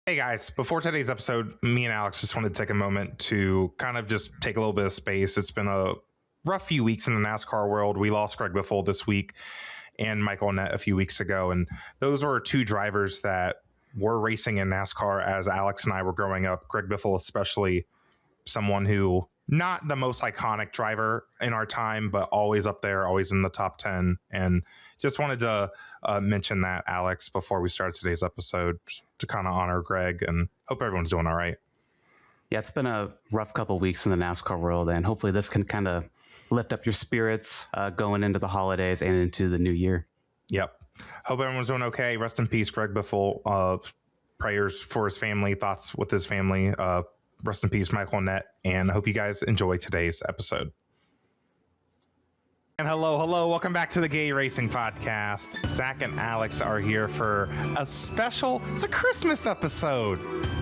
Hey guys, before today's episode, me and Alex just wanted to take a moment to kind of just take a little bit of space. It's been a rough few weeks in the NASCAR world. We lost Greg Biffle this week and Michael Nett a few weeks ago. And those were two drivers that were racing in NASCAR as Alex and I were growing up. Greg Biffle, especially someone who not the most iconic driver in our time, but always up there, always in the top 10. And just wanted to mention that, Alex, before we started today's episode, to kind of honor Greg, and hope everyone's doing all right. Yeah, it's been a rough couple of weeks in the NASCAR world, and hopefully this can kind of lift up your spirits going into the holidays and into the new year. Yep. Hope everyone's doing okay. Rest in peace, Greg Biffle. Prayers for his family, thoughts with his family. Rest in peace, Michael Nett, and I hope you guys enjoy today's episode. And hello, welcome back to the Gay Racing Podcast. Zack and Alex are here for a special, it's a Christmas episode.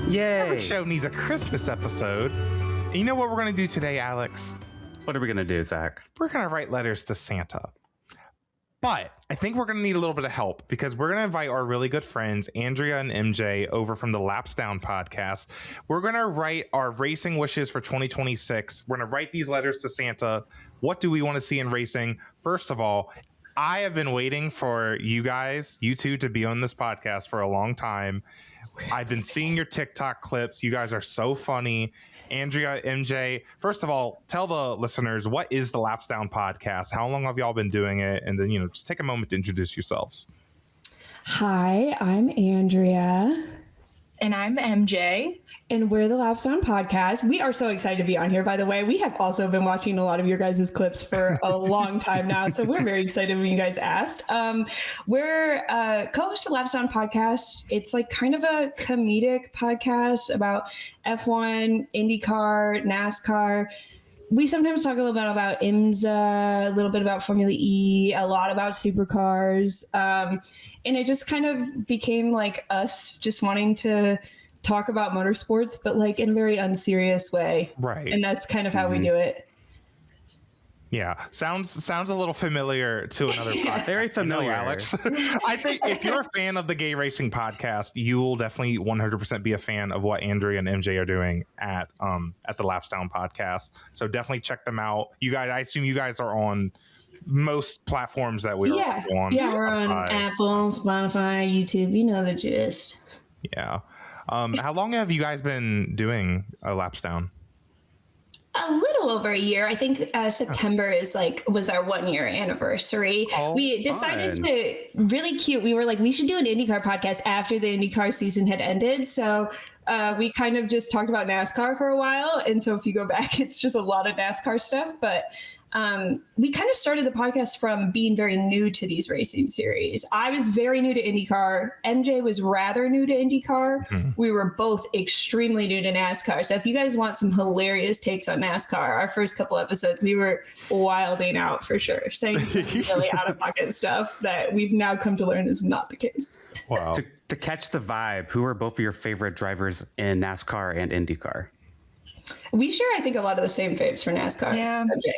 Yay! Every show needs a Christmas episode. And you know what we're going to do today, Alex? What are we going to do, Zach? We're going to write letters to Santa. But I think we're going to need a little bit of help because we're going to invite our really good friends, Andrea and MJ, over from the Laps Down podcast. We're going to write our racing wishes for 2026. We're going to write these letters to Santa. What do we want to see in racing? First of all, I have been waiting for you two, to be on this podcast for a long time. I've been seeing your TikTok clips. You guys are so funny. Andrea, MJ, first of all, tell the listeners, what is the Laps Down podcast? How long have y'all been doing it? And then, just take a moment to introduce yourselves. Hi, I'm Andrea. And I'm MJ. And we're the Laps Down podcast. We are so excited to be on here, by the way. We have also been watching a lot of your guys' clips for a long time now. So we're very excited when you guys asked. We're co-host of Laps Down podcast. It's like kind of a comedic podcast about F1, IndyCar, NASCAR. We sometimes talk a little bit about IMSA, a little bit about Formula E, a lot about supercars. And it just kind of became like us just wanting to talk about motorsports, but like in a very unserious way. Right. And that's kind of how we do it. Yeah. Sounds a little familiar to another podcast. Very familiar, Alex. I think if you're a fan of the Gay Racing Podcast, you will definitely 100% be a fan of what Andrea and MJ are doing at the Laps Down podcast. So definitely check them out. You guys, I assume you guys are on most platforms that we are on. Yeah, we're on Apple, Spotify, YouTube. You know the gist. Yeah. How long have you guys been doing Laps Down? A little over a year. I think September was our 1 year anniversary. We decided to really cute. We were like, we should do an IndyCar podcast after the IndyCar season had ended. So we kind of just talked about NASCAR for a while. And so if you go back, it's just a lot of NASCAR stuff. But we kind of started the podcast from being very new to these racing series. I was very new to IndyCar. MJ was rather new to IndyCar. Mm-hmm. We were both extremely new to NASCAR. So if you guys want some hilarious takes on NASCAR, our first couple episodes, we were wilding out for sure, saying some really out of pocket stuff that we've now come to learn is not the case. Wow. To catch the vibe, who are both of your favorite drivers in NASCAR and IndyCar? We share, I think, a lot of the same faves for NASCAR. Yeah. MJ.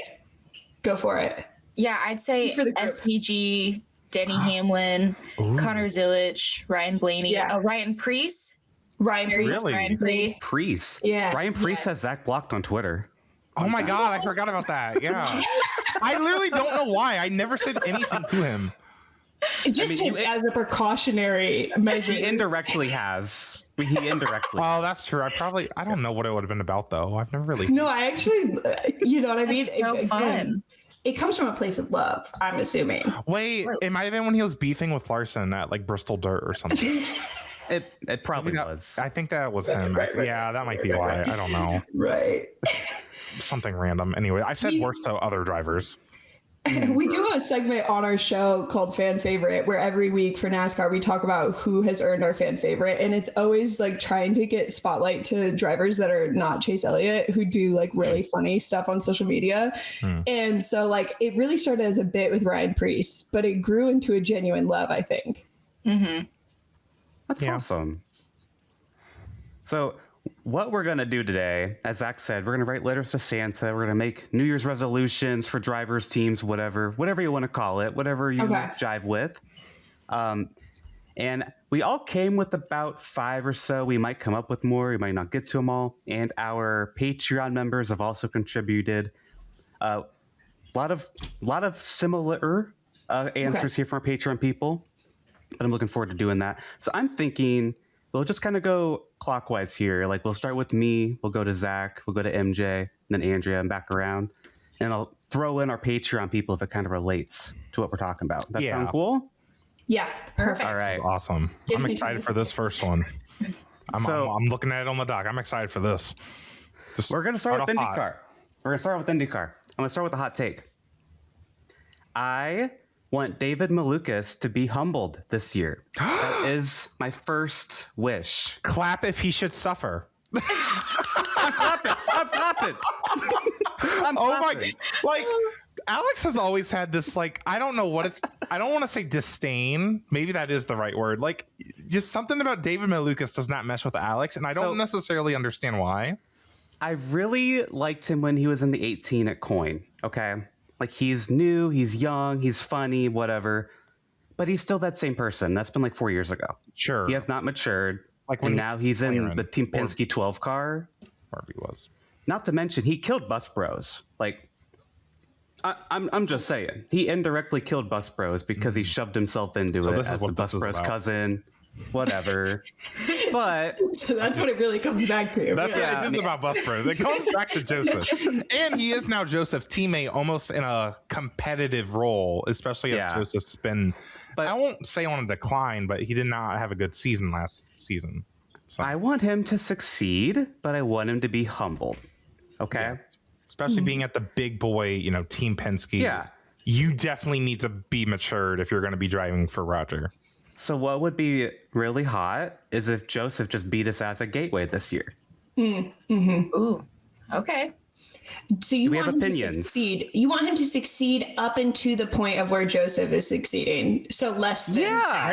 Go for it. Yeah, I'd say SVG, Denny Hamlin, Connor Zilic, Ryan Blaney, Ryan Preece. Ryan Preece. Yeah. Ryan Preece has Zack blocked on Twitter. Oh my God, I forgot about that. Yeah. I literally don't know why. I never said anything to him. Just as a precautionary measure. He indirectly has. Oh, that's true. I don't know what it would have been about, though. I've never really. No, I actually, you know what I mean? It's so fun. It comes from a place of love, I'm assuming. Wait, it might have been when he was beefing with Larson at like Bristol Dirt or something. It probably was. I think that was him. Right, yeah, that might be why. I don't know. Right. Something random. Anyway, I've said worse to other drivers. We do a segment on our show called Fan Favorite, where every week for NASCAR, we talk about who has earned our fan favorite. And it's always like trying to get spotlight to drivers that are not Chase Elliott, who do like really funny stuff on social media. And so like it really started as a bit with Ryan Preece, but it grew into a genuine love, I think. Mm-hmm. That's awesome. So what we're going to do today, as Zack said, we're going to write letters to Santa. We're going to make New Year's resolutions for drivers, teams, whatever you want to call it, whatever you jive with. And we all came with about 5 or so. We might come up with more. We might not get to them all. And our Patreon members have also contributed. A lot of similar answers here from our Patreon people. But I'm looking forward to doing that. So I'm thinking we'll just kind of go clockwise here. Like we'll start with me. We'll go to Zach. We'll go to MJ. And then Andrea and back around. And I'll throw in our Patreon people if it kind of relates to what we're talking about. That sound cool? Yeah, perfect. All right. That's awesome. I'm excited for this first one. I'm looking at it on the dock. I'm excited for this. We're going to start with IndyCar. I'm going to start with a hot take. I want David Malukas to be humbled this year. That is my first wish. Clap if he should suffer. I'm clapping. Oh my, like Alex has always had this, like, I don't know what I don't want to say disdain. Maybe that is the right word. Like just something about David Malukas does not mesh with Alex. And I don't necessarily understand why. I really liked him when he was in the 18 at Coin. Okay. Like he's new, he's young, he's funny, whatever, but he's still that same person. That's been like 4 years ago. Sure. He has not matured. Like and now he's in the Team Penske 12 car. Wherever he was. Not to mention he killed Bus Bros. Like I'm just saying he indirectly killed Bus Bros because he shoved himself into it as the Bus Bros cousin, whatever. But so that's what it really comes back to. That's just about Bus Bros. It comes back to Joseph, and he is now Joseph's teammate, almost in a competitive role, especially as Joseph's been. But I won't say on a decline, but he did not have a good season last season. So. I want him to succeed, but I want him to be humbled. Okay. Yeah. Especially being at the big boy, Team Penske. Yeah. You definitely need to be matured if you're going to be driving for Roger. So what would be really hot is if Joseph just beat his ass at Gateway this year. Mm-hmm. Ooh. Okay. So you want him to succeed. You want him to succeed up into the point of where Joseph is succeeding. So less than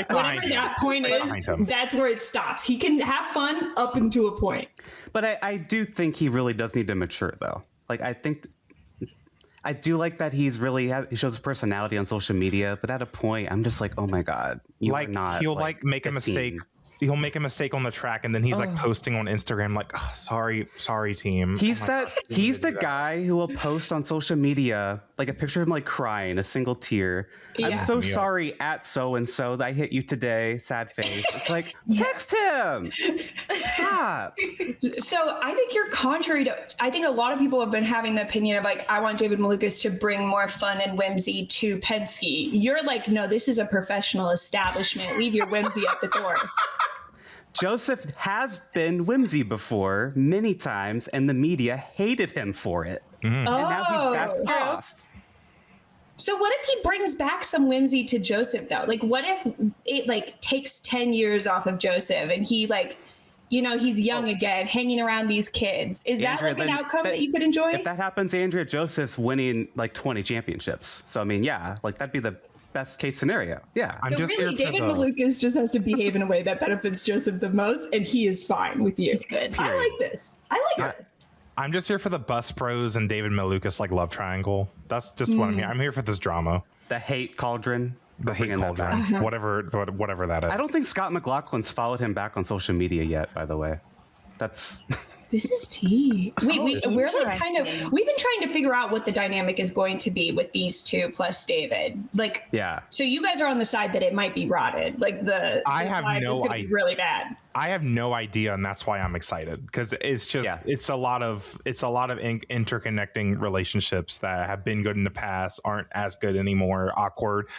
whatever that point is, that's where it stops. He can have fun up into a point. But I do think he really does need to mature, though. Like, I do like that he shows his personality on social media. But at a point, I'm just like, oh my God, are not. He'll make 15. A mistake. He'll make a mistake on the track, and then he's like posting on Instagram like, oh, sorry team. He's the guy who will post on social media like a picture of him like crying, a single tear. Yeah. I'm so sorry at so and so that I hit you today, sad face. It's like, text him. Stop. So I think you're contrary to, I think a lot of people have been having the opinion of like, I want David Malukas to bring more fun and whimsy to Penske. You're like, no, this is a professional establishment. Leave your whimsy at the door. Joseph has been whimsy before many times, and the media hated him for it. And now he's backed off. So what if he brings back some whimsy to Joseph, though? Like, what if it like takes 10 years off of Joseph and he like, he's young again, hanging around these kids? Is Andrea, that like an outcome that you could enjoy? If that happens, Andrea, Joseph's winning like 20 championships. So, I mean, like that'd be the best case scenario. Yeah. So really, David Malukas just has to behave in a way that benefits Joseph the most, and he is fine with you. He's good. I like this. This. I'm just here for the Bus Bros and David Malukas like love triangle. That's just what I'm here. I'm here for this drama. The hate cauldron. The hate cauldron. Whatever that is. I don't think Scott McLaughlin's followed him back on social media yet, by the way. That's This is tea. We've been trying to figure out what the dynamic is going to be with these two plus David. Like, so you guys are on the side that it might be rotted. Like I have no idea. Really bad. I have no idea, and that's why I'm excited, because it's just it's a lot of interconnecting relationships that have been good in the past, aren't as good anymore. Awkward.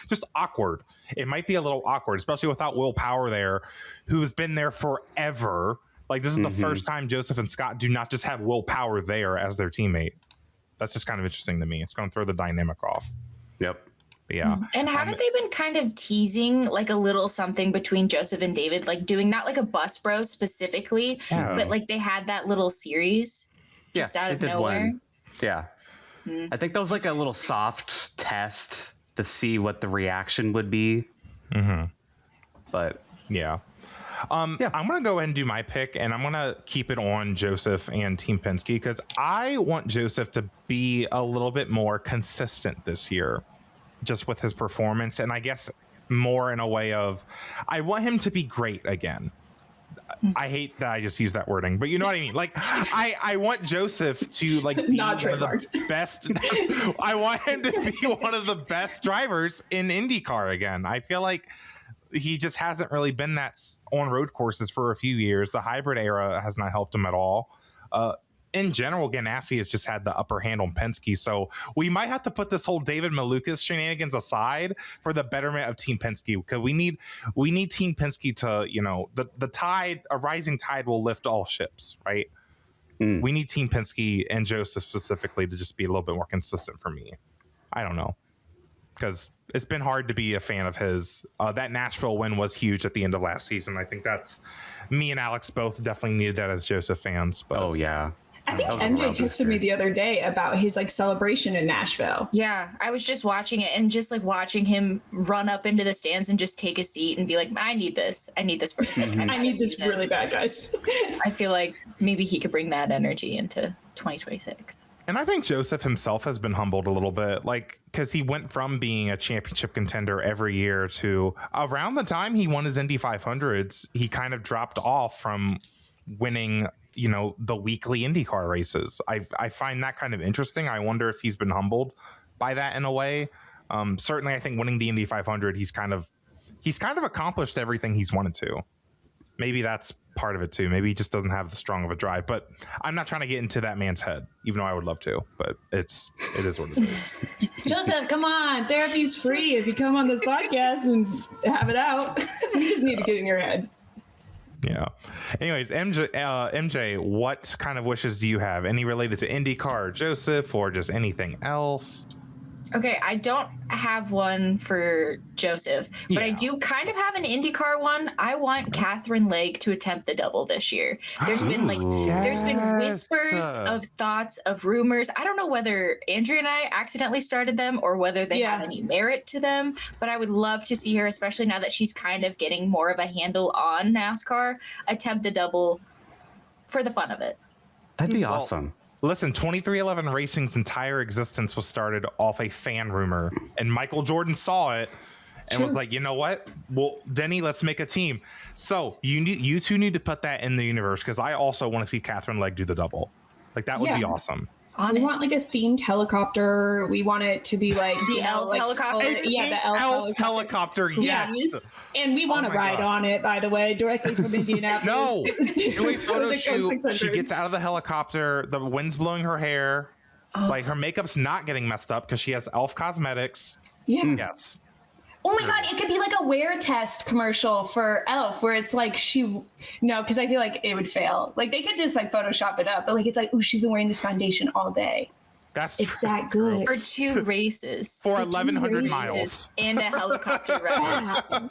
It might be a little awkward, especially without Will Power there, who has been there forever. Like, this is the first time Joseph and Scott do not just have Will Power there as their teammate. That's just kind of interesting to me. It's going to throw the dynamic off. Yep. But yeah. And haven't they been kind of teasing like a little something between Joseph and David, like doing not like a Bus Bro specifically, but like they had that little series just out of nowhere? One. Yeah. I think that was like a little soft test to see what the reaction would be. But yeah. I'm going to go ahead and do my pick, and I'm going to keep it on Joseph and Team Penske, because I want Joseph to be a little bit more consistent this year, just with his performance. And I guess more in a way of, I want him to be great again. I hate that I just use that wording, but you know what I mean? Like, I want Joseph to like be Not one of the best. I want him to be one of the best drivers in IndyCar again. I feel like he just hasn't really been that on road courses for a few years. The hybrid era has not helped him at all. In general, Ganassi has just had the upper hand on Penske. So we might have to put this whole David Malukas shenanigans aside for the betterment of Team Penske, because we need Team Penske to, you know, the tide, a rising tide will lift all ships, right? We need Team Penske and Joseph specifically to just be a little bit more consistent for me. I don't know, because it's been hard to be a fan of his. That Nashville win was huge at the end of last season. I think that's, me and Alex both definitely needed that as Joseph fans. But oh yeah. I think MJ texted me the other day about his like celebration in Nashville. Yeah, I was just watching it and just like watching him run up into the stands and just take a seat and be like, I need this for a second. I need this really bad, guys. I feel like maybe he could bring that energy into 2026. And I think Joseph himself has been humbled a little bit, like, because he went from being a championship contender every year to around the time he won his Indy 500s, he kind of dropped off from winning, you know, the weekly IndyCar races. I find that kind of interesting. I wonder if he's been humbled by that in a way. Certainly, I think winning the Indy 500, he's kind of accomplished everything he's wanted to. Maybe that's part of it too. Maybe he just doesn't have the strong of a drive. But I'm not trying to get into that man's head, even though I would love to. But it is what it is. Joseph, come on, therapy's free if you come on this podcast and have it out. You just need to get in your head. Yeah. Anyways, MJ, what kind of wishes do you have? Any related to IndyCar, Joseph, or just anything else? Okay, I don't have one for Joseph, but I do kind of have an IndyCar one. I want Catherine Legg to attempt the double this year. There's been there's been whispers of thoughts of rumors. I don't know whether Andrea and I accidentally started them or whether they have any merit to them, but I would love to see her, especially now that she's kind of getting more of a handle on NASCAR, attempt the double for the fun of it. That'd be awesome. Listen, 2311 Racing's entire existence was started off a fan rumor, and Michael Jordan saw it and was like, you know what? Well, Denny, let's make a team. So you two need to put that in the universe, because I also want to see Catherine Legg do the double. Like, that would be awesome. We want like a themed helicopter. We want it to be like the elf helicopter. The elf helicopter. Yes. And we want to ride on it, by the way, directly from Indianapolis. No. We photo shoot. She gets out of the helicopter. The wind's blowing her hair. Like, her makeup's not getting messed up because she has elf cosmetics. Yeah. Yes. Oh my God, it could be like a wear test commercial for Elf where it's like because I feel like it would fail. Like, they could just like Photoshop it up, but like, it's like, oh, she's been wearing this foundation all day. It's that good. For 2 races. For 1,100 miles. And a helicopter ride.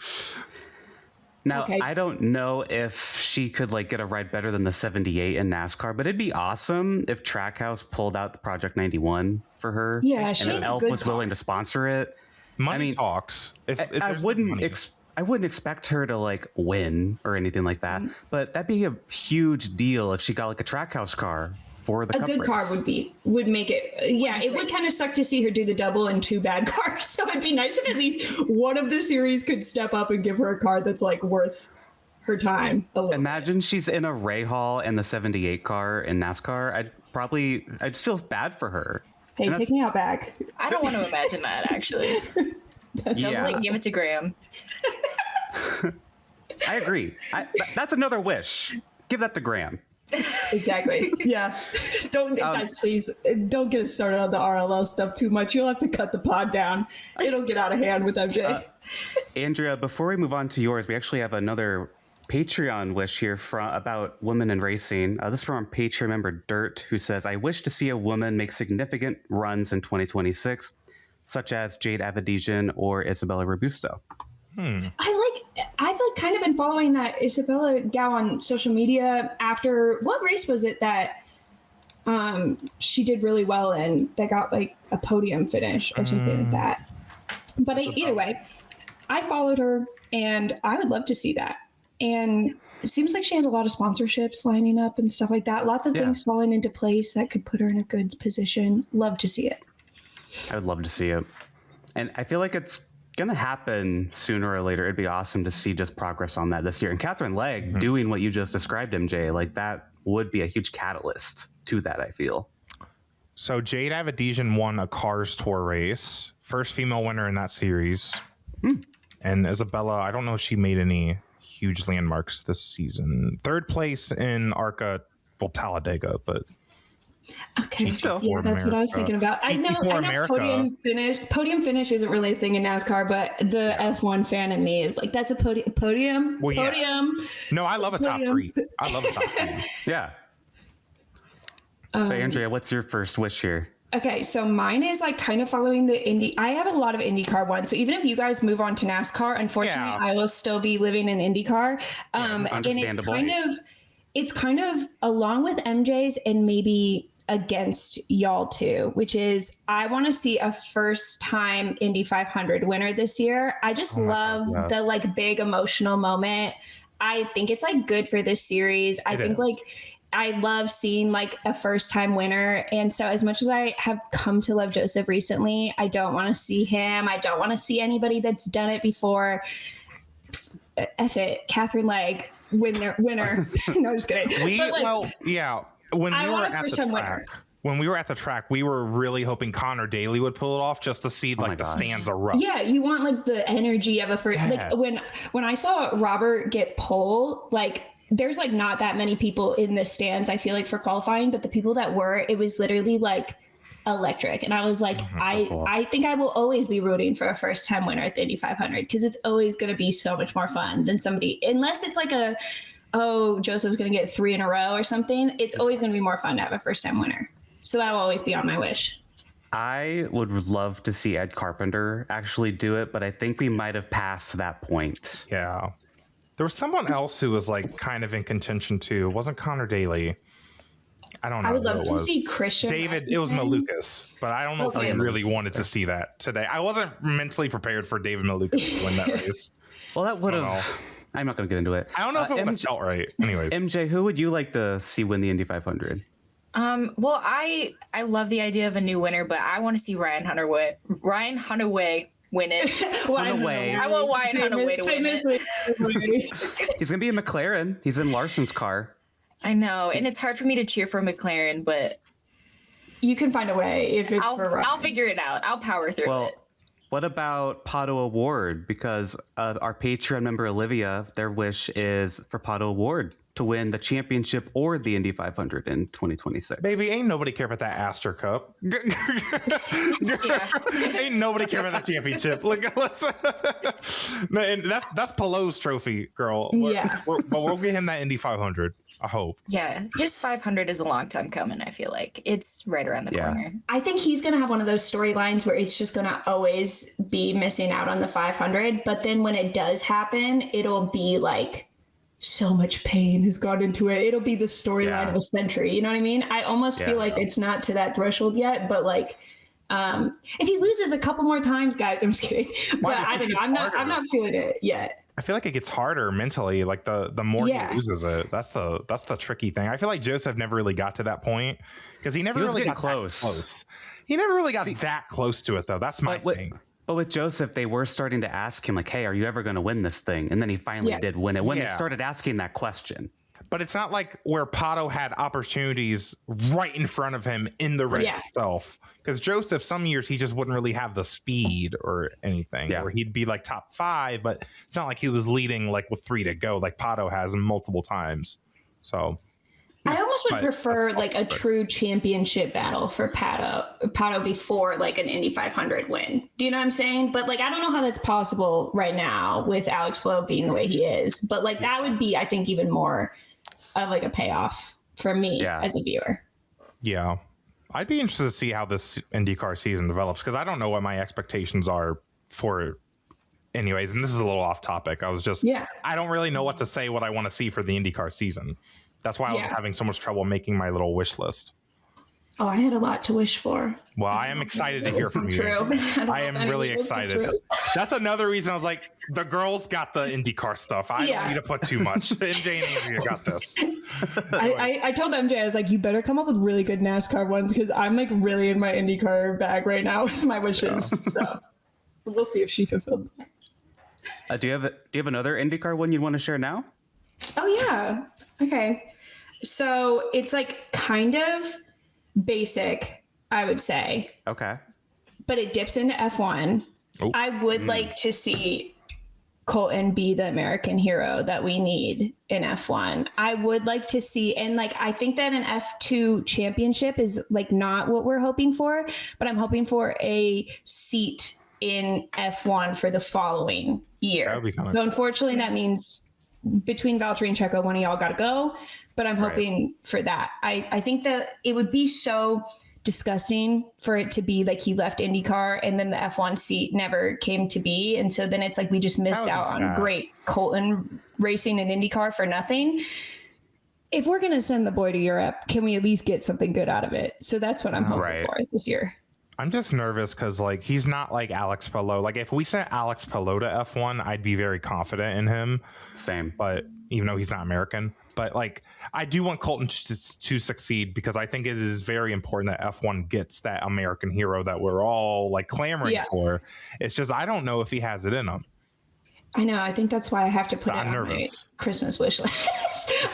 Now, I don't know if she could like get a ride better than the 78 in NASCAR, but it'd be awesome if Trackhouse pulled out the Project 91 for her. Yeah, and if Elf was willing to sponsor it. Money talks. If I wouldn't expect her to like win or anything like that, but that'd be a huge deal if she got like a Trackhouse car for the a good car would make it. Yeah, it would kind of suck to see her do the double in 2 bad cars. So it'd be nice if at least one of the series could step up and give her a car that's like worth her time. Imagine she's in a Ray Hall in the 78 car in NASCAR. I'd just feel bad for her. Hey, take me out back. I don't want to imagine that, actually. Give it to Graham. I agree. That's another wish. Give that to Graham. Exactly. Yeah. Guys, please don't get us started on the RLL stuff too much. You'll have to cut the pod down. It'll get out of hand with MJ. Andrea, before we move on to yours, we actually have another Patreon wish here about women in racing. This is from our Patreon member Dirt, who says, I wish to see a woman make significant runs in 2026, such as Jade Avedijan or Isabella Robusto. I've kind of been following that Isabella gal on social media after, what race was it that she did really well in that got like a podium finish or something like that. But either way, I followed her and I would love to see that. And it seems like she has a lot of sponsorships lining up and stuff like that. Lots of things falling into place that could put her in a good position. Love to see it. I would love to see it. And I feel like it's gonna happen sooner or later. It'd be awesome to see just progress on that this year. And Catherine Legg doing what you just described, MJ, like that would be a huge catalyst to that, I feel. So Jade Avedision won a Cars Tour race, first female winner in that series. And Isabella, I don't know if she made any huge landmarks this season. Third place in ARCA, well, Talladega, but okay, still yeah, that's what I was thinking about. I know America. podium finish isn't really a thing in NASCAR, but the F1 fan in me is like, that's a podium. Well, yeah. No, I love a top three. I love a top three. Yeah. So Andrea, what's your first wish here? Okay, so mine is like kind of following the Indy. I have a lot of IndyCar ones. So even if you guys move on to NASCAR, unfortunately, I will still be living in IndyCar. And it's kind of along with MJ's and maybe against y'all too, which is I want to see a first time Indy 500 winner this year. I just love the like big emotional moment. I think it's like good for this series. I think like I love seeing like a first time winner. And so as much as I have come to love Joseph recently, I don't want to see him. I don't want to see anybody that's done it before. F it. Catherine Legg, winner. No, just kidding. When we were at the track, we were really hoping Connor Daly would pull it off just to see like the stands erupt. Yeah, you want like the energy of a first. Like when I saw Robert get pole, like there's like not that many people in the stands, I feel like, for qualifying, but the people that were, it was literally like electric. And I was like, I think I will always be rooting for a first time winner at the Indy 500 because it's always going to be so much more fun than somebody, unless it's like Joseph's going to get 3 in a row or something. It's always going to be more fun to have a first time winner. So that will always be on my wish. I would love to see Ed Carpenter actually do it, but I think we might have passed that point. Yeah. There was someone else who was like kind of in contention too. It wasn't Connor Daly. I don't know. I would love to see Christian. David, it was Malukas, but I don't know if I really wanted to see that today. I wasn't mentally prepared for David Malukas to win that race. Well, that would have. I'm not going to get into it. I don't know if it would have felt right. Anyways. MJ, who would you like to see win the Indy 500? Well, I love the idea of a new winner, but I want to see Ryan Hunter-Way win it. I want Ryan Hunter-Way to win it. He's going to be in McLaren. He's in Larson's car. I know, and it's hard for me to cheer for McLaren, but you can find a way if it's for Ryan. I'll figure it out. I'll power through it. What about Pato Award? Because our Patreon member Olivia, their wish is for Pato Award to win the championship or the Indy 500 in 2026. Baby, ain't nobody care about that Astor Cup. Ain't nobody care about that championship. Look, that's Pelot's trophy, girl. But we'll get him that Indy 500. I hope. Yeah, his 500 is a long time coming. I feel like it's right around the corner. I think he's going to have one of those storylines where it's just going to always be missing out on the 500. But then when it does happen, it'll be like so much pain has gone into it. It'll be the storyline of a century. You know what I mean? I almost feel like it's not to that threshold yet, but like if he loses a couple more times, guys, I'm just kidding. But I don't know. I'm not feeling it yet. I feel like it gets harder mentally. Like the more he loses it, that's the tricky thing. I feel like Joseph never really got to that point because he never really got close. He never really got that close to it, though. That's my thing. But with Joseph, they were starting to ask him, like, hey, are you ever going to win this thing? And then he finally did win it when they started asking that question. But it's not like where Pato had opportunities right in front of him in the race itself. Because Joseph, some years he just wouldn't really have the speed or anything. Or he'd be like top 5, but it's not like he was leading like with 3 to go like Pato has multiple times. So I almost would prefer like a true championship battle for Pato before like an Indy 500 win. Do you know what I'm saying? But like I don't know how that's possible right now with Alex Palou being the way he is. But like that would be, I think, even more of like a payoff for me as a viewer. Yeah. I'd be interested to see how this IndyCar season develops because I don't know what my expectations are for it anyways. And this is a little off topic. I was just, I don't really know what to say, what I want to see for the IndyCar season. That's why I was having so much trouble making my little wish list. Oh, I had a lot to wish for. Well, I am excited to hear from you. I am really excited. That's another reason I was like, the girls got the IndyCar stuff. I don't need to put too much. MJ and Andrea got this. I told MJ, I was like, you better come up with really good NASCAR ones because I'm like really in my IndyCar bag right now with my wishes. So. we'll see if she fulfilled that. Do you have another IndyCar one you'd want to share now? Oh yeah. Okay. So it's like kind of basic, I would say. Okay. But it dips into F1. Oh. I would like to see Colton be the American hero that we need in F1. I would like to see, and like, I think that an F2 championship is like not what we're hoping for, but I'm hoping for a seat in F1 for the following year. That would be kind of cool. Unfortunately, that means between Valtteri and Checo, one of y'all got to go, but I'm hoping for that. I think that it would be so disgusting for it to be like he left IndyCar and then the F1 seat never came to be. And so then it's like we just missed out on great Colton racing in IndyCar for nothing. If we're going to send the boy to Europe, can we at least get something good out of it? So that's what I'm hoping for this year. I'm just nervous because like he's not like Alex Palou. Like if we sent Alex Palou to F1, I'd be very confident in him. Same. But even though he's not American. But like, I do want Colton to succeed because I think it is very important that F1 gets that American hero that we're all like clamoring for. It's just, I don't know if he has it in him. I know. I think that's why I have to put it on my Christmas wish list.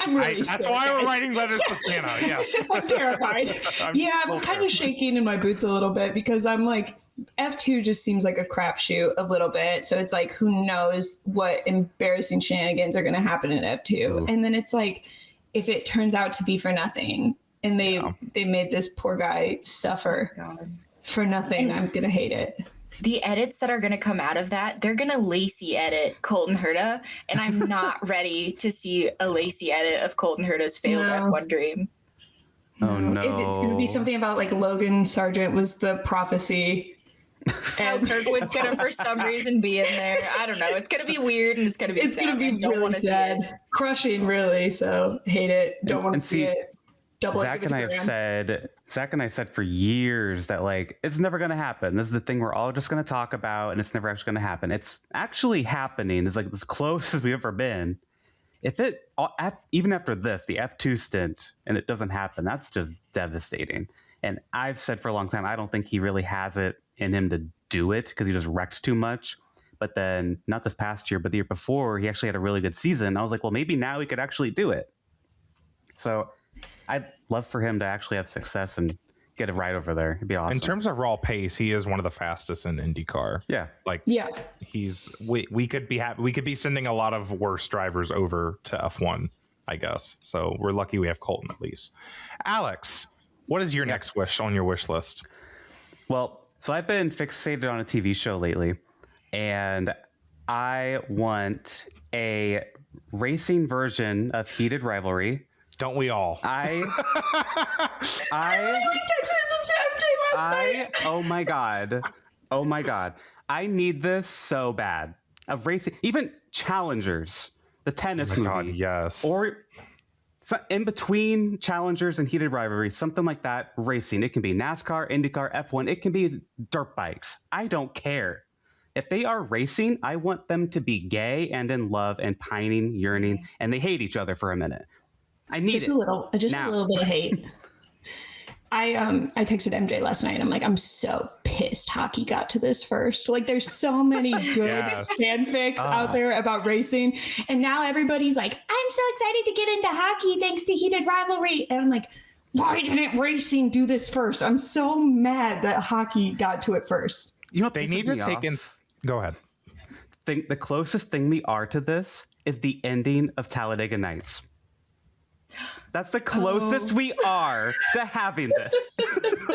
I'm really That's why we're writing letters to Santa. Yes. I'm terrified. I'm kind of shaking in my boots a little bit because I'm like, F2 just seems like a crapshoot a little bit. So it's like, who knows what embarrassing shenanigans are going to happen in F2. Ooh. And then it's like, if it turns out to be for nothing and they made this poor guy suffer for nothing, I'm going to hate it. The edits that are going to come out of that, they're going to Lacey edit Colton Herta. And I'm not ready to see a Lacey edit of Colton Herta's failed F1 dream. Oh, no. It's going to be something about like Logan Sargent was the prophecy. And Kirkwood's going to, for some reason, be in there. I don't know. It's going to be weird and it's going to be sad. It's going to be really sad. Crushing, really. So hate it. Don't want to see it. Zach and I have said for years that like it's never going to happen. This is the thing we're all just going to talk about, and it's never actually going to happen. It's actually happening. It's like as close as we've ever been. If it even after this, the F2 stint, and it doesn't happen, that's just devastating. And I've said for a long time, I don't think he really has it in him to do it because he just wrecked too much. But then not this past year, but the year before, he actually had a really good season. I was like, well, maybe now he could actually do it. So I'd love for him to actually have success and get it right over there. It'd be awesome. In terms of raw pace, he is one of the fastest in IndyCar. Yeah. We could be sending a lot of worse drivers over to F1, I guess. So we're lucky we have Colton at least. Alex, what is your next wish on your wish list? Well, so I've been fixated on a TV show lately, and I want a racing version of Heated Rivalry. Don't we all? I texted this to MJ last night. Oh my god. I need this so bad. Of racing, even Challengers, the tennis movie. God, yes. Or in between Challengers and Heated Rivalry, something like that, racing. It can be NASCAR, IndyCar, F1. It can be dirt bikes. I don't care. If they are racing, I want them to be gay and in love and pining, yearning, and they hate each other for a minute. I need just a little bit of hate. I texted MJ last night. I'm like, I'm so pissed hockey got to this first. Like, there's so many good fanfics out there about racing, and now everybody's like, I'm so excited to get into hockey thanks to Heated Rivalry, and I'm like, why didn't racing do this first? I'm so mad that hockey got to it first. You know, they need to take in. Go ahead. The closest thing we are to this is the ending of Talladega Nights. That's the closest we are to having this.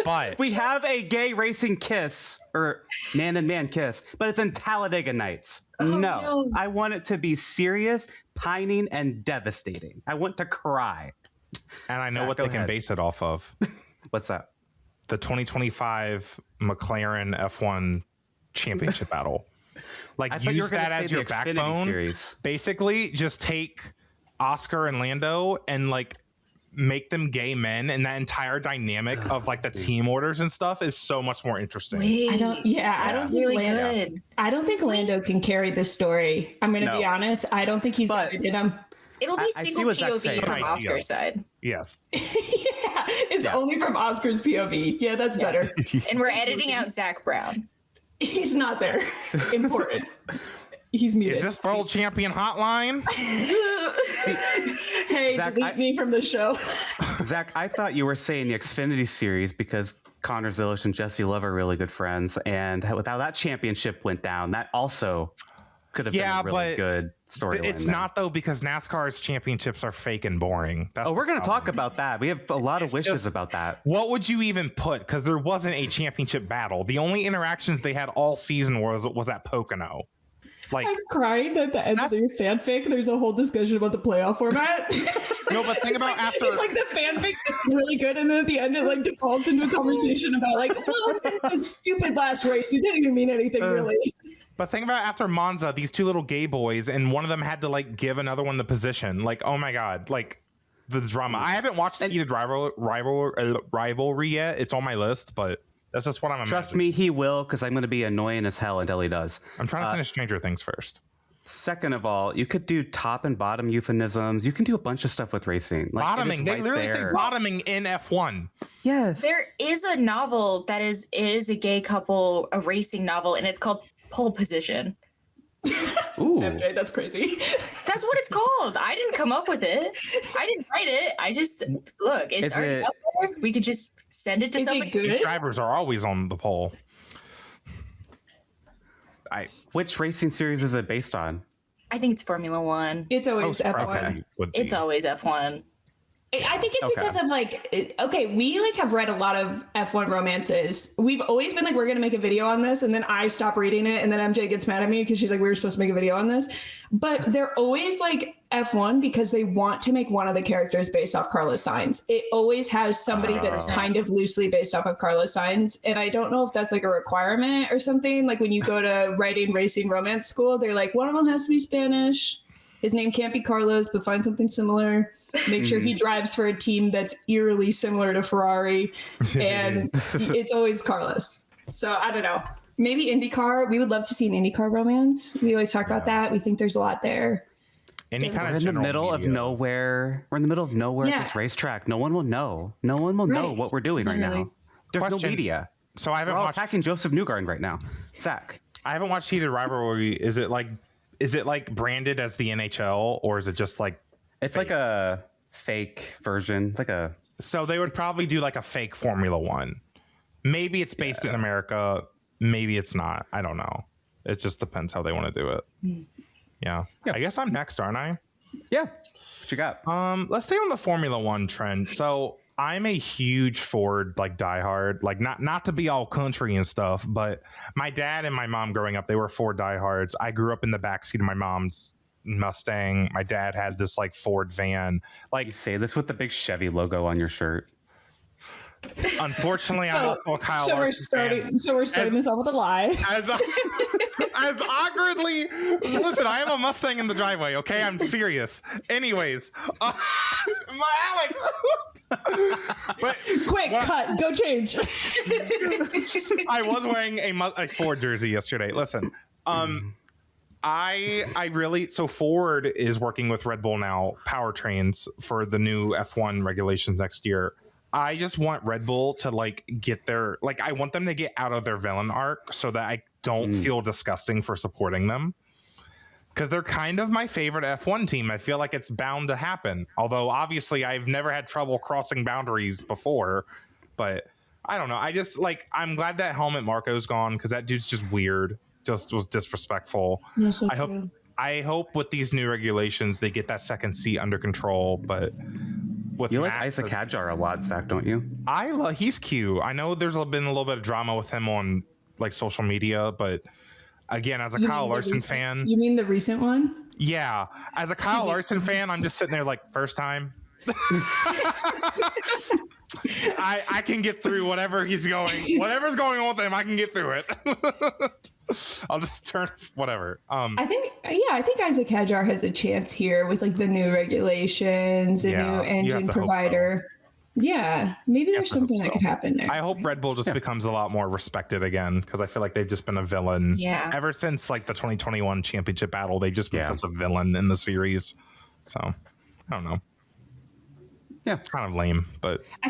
But we have a gay racing kiss or man and man kiss, but it's in Talladega Nights. No, I want it to be serious, pining, and devastating. I want to cry. And I know Zach, what they can base it off of. What's that? The 2025 McLaren F1 championship battle. Like, use that as your backbone. Series. Basically, just take Oscar and Lando and like make them gay men, and that entire dynamic of like the team orders and stuff is so much more interesting. I don't think Lando can carry this story. I'm going to be honest. I don't think he's got it in him. It'll be single POV from Oscar's side. Yes. It's only from Oscar's POV. Yeah, that's better. And we're editing out Zack Brown. He's not there. Important. He's muted. Is this world champion hotline? Hey, Zack, delete me from the show. Zach, I thought you were saying the Xfinity series because Connor Zilish and Jesse Love are really good friends, and with how that championship went down, that also could have been a really good storyline. It's not though, because NASCAR's championships are fake and boring. We're going to talk about that. We have a lot of wishes about that. What would you even put? Because there wasn't a championship battle. The only interactions they had all season was at Pocono. Like, I'm crying at the end of your fanfic. There's a whole discussion about the playoff format. No, but think about after. It's like the fanfic is really good, and then at the end it like defaults into a conversation about like, well, the stupid last race. It didn't even mean anything really. But think about after Monza, these two little gay boys, and one of them had to like give another one the position. Like, oh my god, like the drama. I haven't watched the heated rivalry yet. It's on my list, but that's just what I'm imagining. Trust me, he will, because I'm going to be annoying as hell until he does. I'm trying to finish Stranger Things first. Second of all, you could do top and bottom euphemisms. You can do a bunch of stuff with racing. Like, bottoming. They literally say bottoming in F1. Yes. There is a novel that is a gay couple, a racing novel, and it's called Pole Position. Ooh. MJ, that's crazy. That's what it's called. I didn't come up with it. I didn't write it. I just look. It's already up there. We could just send it to somebody. These drivers are always on the pole. Which racing series is it based on? I think it's Formula One. It's always F1. It's always F1. I think it's because of like, we like have read a lot of F1 romances. We've always been like, we're going to make a video on this. And then I stop reading it. And then MJ gets mad at me because she's like, we were supposed to make a video on this. But they're always like F1 because they want to make one of the characters based off Carlos Sainz. It always has somebody that's kind of loosely based off of Carlos Sainz. And I don't know if that's like a requirement or something. Like when you go to writing racing romance school, they're like, one of them has to be Spanish. His name can't be Carlos, but find something similar. Make sure he drives for a team that's eerily similar to Ferrari. And it's always Carlos. So I don't know. Maybe IndyCar. We would love to see an IndyCar romance. We always talk about that. We think there's a lot there. Any kind We're of in the middle of nowhere. We're in the middle of nowhere at this racetrack. No one will know. No one will know what we're doing right now. There's no media. So I haven't We're all watched attacking Joseph Newgarden right now. Zach. I haven't watched Heated Rivalry. Is it like branded as the NHL, or is it just like it's fake? Like a fake version? It's like a So they would probably do like a fake Formula One. Maybe it's based in America. Maybe it's not. I don't know. It just depends how they want to do it. Yeah. I guess I'm next, aren't I? Yeah. What you got? Let's stay on the Formula One trend. So I'm a huge Ford like diehard, like not to be all country and stuff, but my dad and my mom growing up, they were Ford diehards. I grew up in the backseat of my mom's Mustang. My dad had this like Ford van. Like, you say this with the big Chevy logo on your shirt. Unfortunately, I'm also a Kyle Larson fan. So we're starting this off with a lie. As awkwardly, listen, I have a Mustang in the driveway. Okay, I'm serious. Anyways, my Alex. But quick cut, go change. I was wearing a Ford jersey yesterday. Listen, I really, so Ford is working with Red Bull now powertrains for the new F1 regulations next year. I just want Red Bull to like get their, like, I want them to get out of their villain arc so that I don't feel disgusting for supporting them. Because they're kind of my favorite F1 team. I feel like it's bound to happen. Although obviously I've never had trouble crossing boundaries before, but I don't know. I just like, I'm glad that Helmut Marko's gone because that dude's just weird. Just was disrespectful. So I hope with these new regulations, they get that second seat under control, but with you like Isaac Hadjar a lot, Zach, don't you? He's cute. I know there's been a little bit of drama with him on like social media, but again, as a Kyle Larson fan, you mean the recent one? Yeah, as a Kyle Larson fan, I'm just sitting there like first time. I can get through whatever's going on with him. I can get through it. I'll just turn whatever. I think Isaac Hadjar has a chance here with like the new regulations, new engine provider. Yeah, maybe there's something that could happen there. I hope Red Bull just becomes a lot more respected again because I feel like they've just been a villain. Yeah. Ever since like the 2021 championship battle, they've just been such a villain in the series. So I don't know. Yeah, kind of lame, but I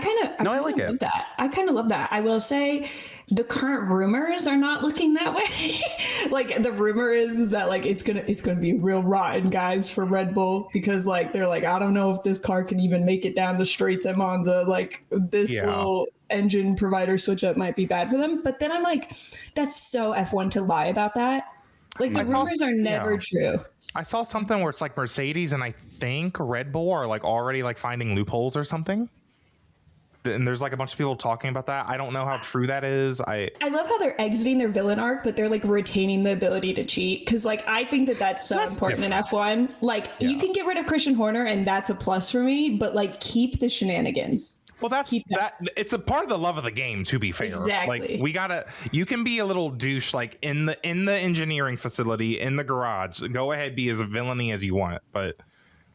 like it. I kind of love that. I will say the current rumors are not looking that way. Like the rumor is that like it's gonna be real rotten, guys, for Red Bull, because like they're like, I don't know if this car can even make it down the straights at Monza. Like this little engine provider switch up might be bad for them. But then I'm like, that's so F1 to lie about that. Like the rumors are never true. I saw something where it's like Mercedes and I think Red Bull are like already like finding loopholes or something. And there's like a bunch of people talking about that. I don't know how true that is. I love how they're exiting their villain arc, but they're like retaining the ability to cheat. Because like I think that's so important different. In F1. Like you can get rid of Christian Horner and that's a plus for me, but like keep the shenanigans. Well, that's it's a part of the love of the game, to be fair. Exactly. Like you can be a little douche like in the engineering facility, in the garage. Go ahead, be as villainy as you want, but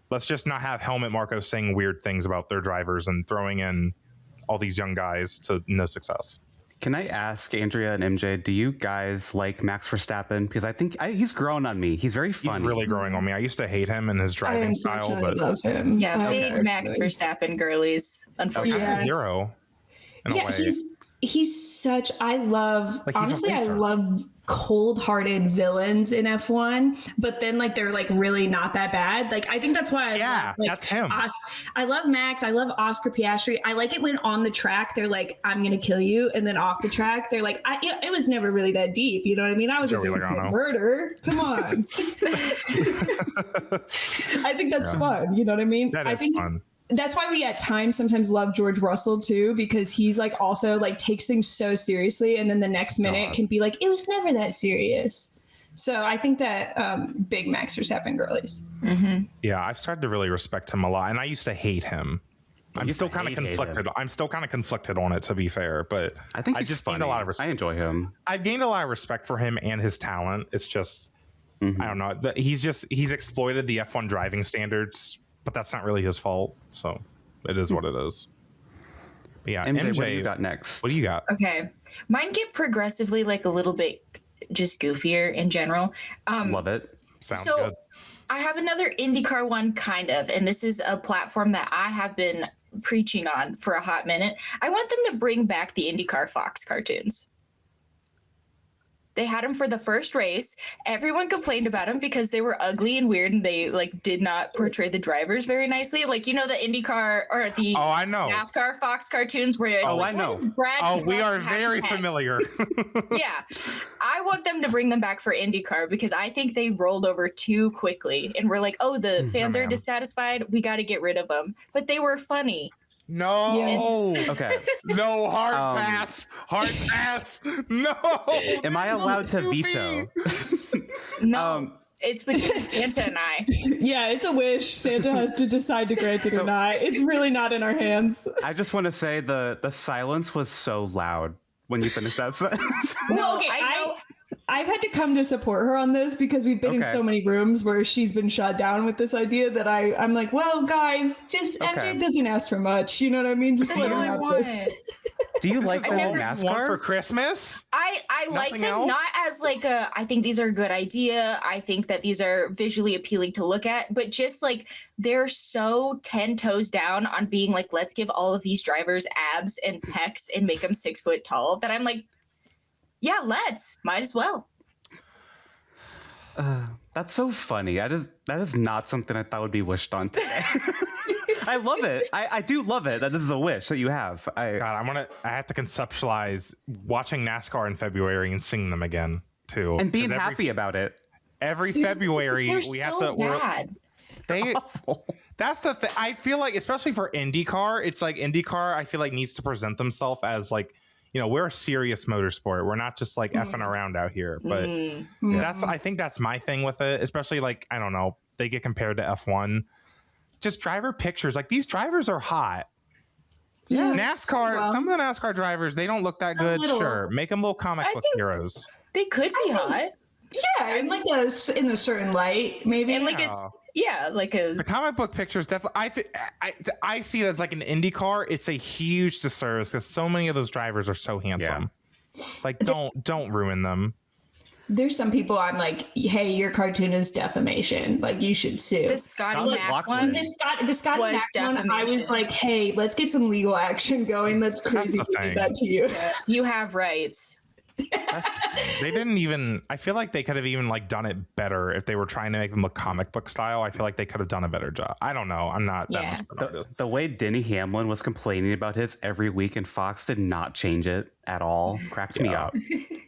let's just not have Helmut Marko saying weird things about their drivers and throwing in all these young guys to no success. Can I ask Andrea and MJ, do you guys like Max Verstappen? Because I think he's grown on me. He's very funny. He's really growing on me. I used to hate him and his driving style, but love him. Yeah, big Max Verstappen girlies. Unfortunately, a hero. In a way. He's such. I love. Like, honestly, I love cold-hearted villains in F1, but then like they're like really not that bad. Like I think that's why I love, like, that's him. I love Max. I love Oscar Piastri. I like it when on the track they're like, "I'm gonna kill you," and then off the track they're like, "It was never really that deep." You know what I mean? I was a murder. Come on. I think that's fun. You know what I mean? That is fun. That's why we at times sometimes love George Russell too, because he's like also like takes things so seriously, and then the next minute can be like, it was never that serious. So I think that big Max Verstappen girlies. Mm-hmm. Yeah, I've started to really respect him a lot, and I used to hate him. I'm still kind of conflicted. I'm still kind of conflicted on it, to be fair, but I think I just gained a lot of respect. I enjoy him. I've gained a lot of respect for him and his talent. It's just I don't know. He's exploited the F1 driving standards. But that's not really his fault, so it is what it is. But yeah, MJ, what do you got next? What do you got? Okay, mine get progressively like a little bit just goofier in general. Love it. Sounds good. I have another IndyCar one, kind of, and this is a platform that I have been preaching on for a hot minute. I want them to bring back the IndyCar Fox cartoons. They had them for the first race. Everyone complained about them because they were ugly and weird, and they like did not portray the drivers very nicely. Like, you know, the IndyCar or the NASCAR Fox cartoons where it's I know. We are very familiar. Yeah. I want them to bring them back for IndyCar because I think they rolled over too quickly, and we're like, oh, the fans are dissatisfied. We got to get rid of them. But they were funny. No. Okay. No, hard pass. Hard pass. No. Am I allowed to veto? No. It's between Santa and I. Yeah, it's a wish. Santa has to decide to grant it or not. It's really not in our hands. I just want to say the silence was so loud when you finished that sentence. No, okay, I've had to come to support her on this because we've been in so many rooms where she's been shot down with this idea that I'm like, well, guys, just MJ doesn't ask for much. You know what I mean? Just let her have this. Do you like them in NASCAR for Christmas? I like them not as like I think these are a good idea. I think that these are visually appealing to look at, but just like they're so 10 toes down on being like, let's give all of these drivers abs and pecs and make them 6 foot tall, that I'm like, yeah, might as well. That's so funny. That is not something I thought would be wished on today. I love it. I do love it that this is a wish that you have. I have to conceptualize watching NASCAR in February and seeing them again too, and being happy about it. Every February we have to. Bad. That's the thing. I feel like, especially for IndyCar, it's like IndyCar, I feel like needs to present themselves as like, you know, we're a serious motorsport. We're not just like effing around out here. But I think that's my thing with it, especially like, I don't know, they get compared to F1. Just driver pictures. Like, these drivers are hot. Yeah. NASCAR, some of the NASCAR drivers, they don't look that good. Sure. Make them little comic book heroes. They could be hot. Yeah, in like in a certain light, maybe. And like the comic book pictures definitely. I see it as like an IndyCar. It's a huge disservice because so many of those drivers are so handsome. Yeah. Like, don't ruin them. There's some people I'm like, hey, your cartoon is defamation. Like, you should sue. The Scotty Mac one. The Scotty Mac one, I was like, hey, let's get some legal action going. That's crazy to do that to you. You have rights. They didn't even, I feel like they could have even like done it better if they were trying to make them look comic book style. I feel like they could have done a better job. I don't know. I'm not that much of an artist. The way Denny Hamlin was complaining about his every week and Fox did not change it at all cracked me up.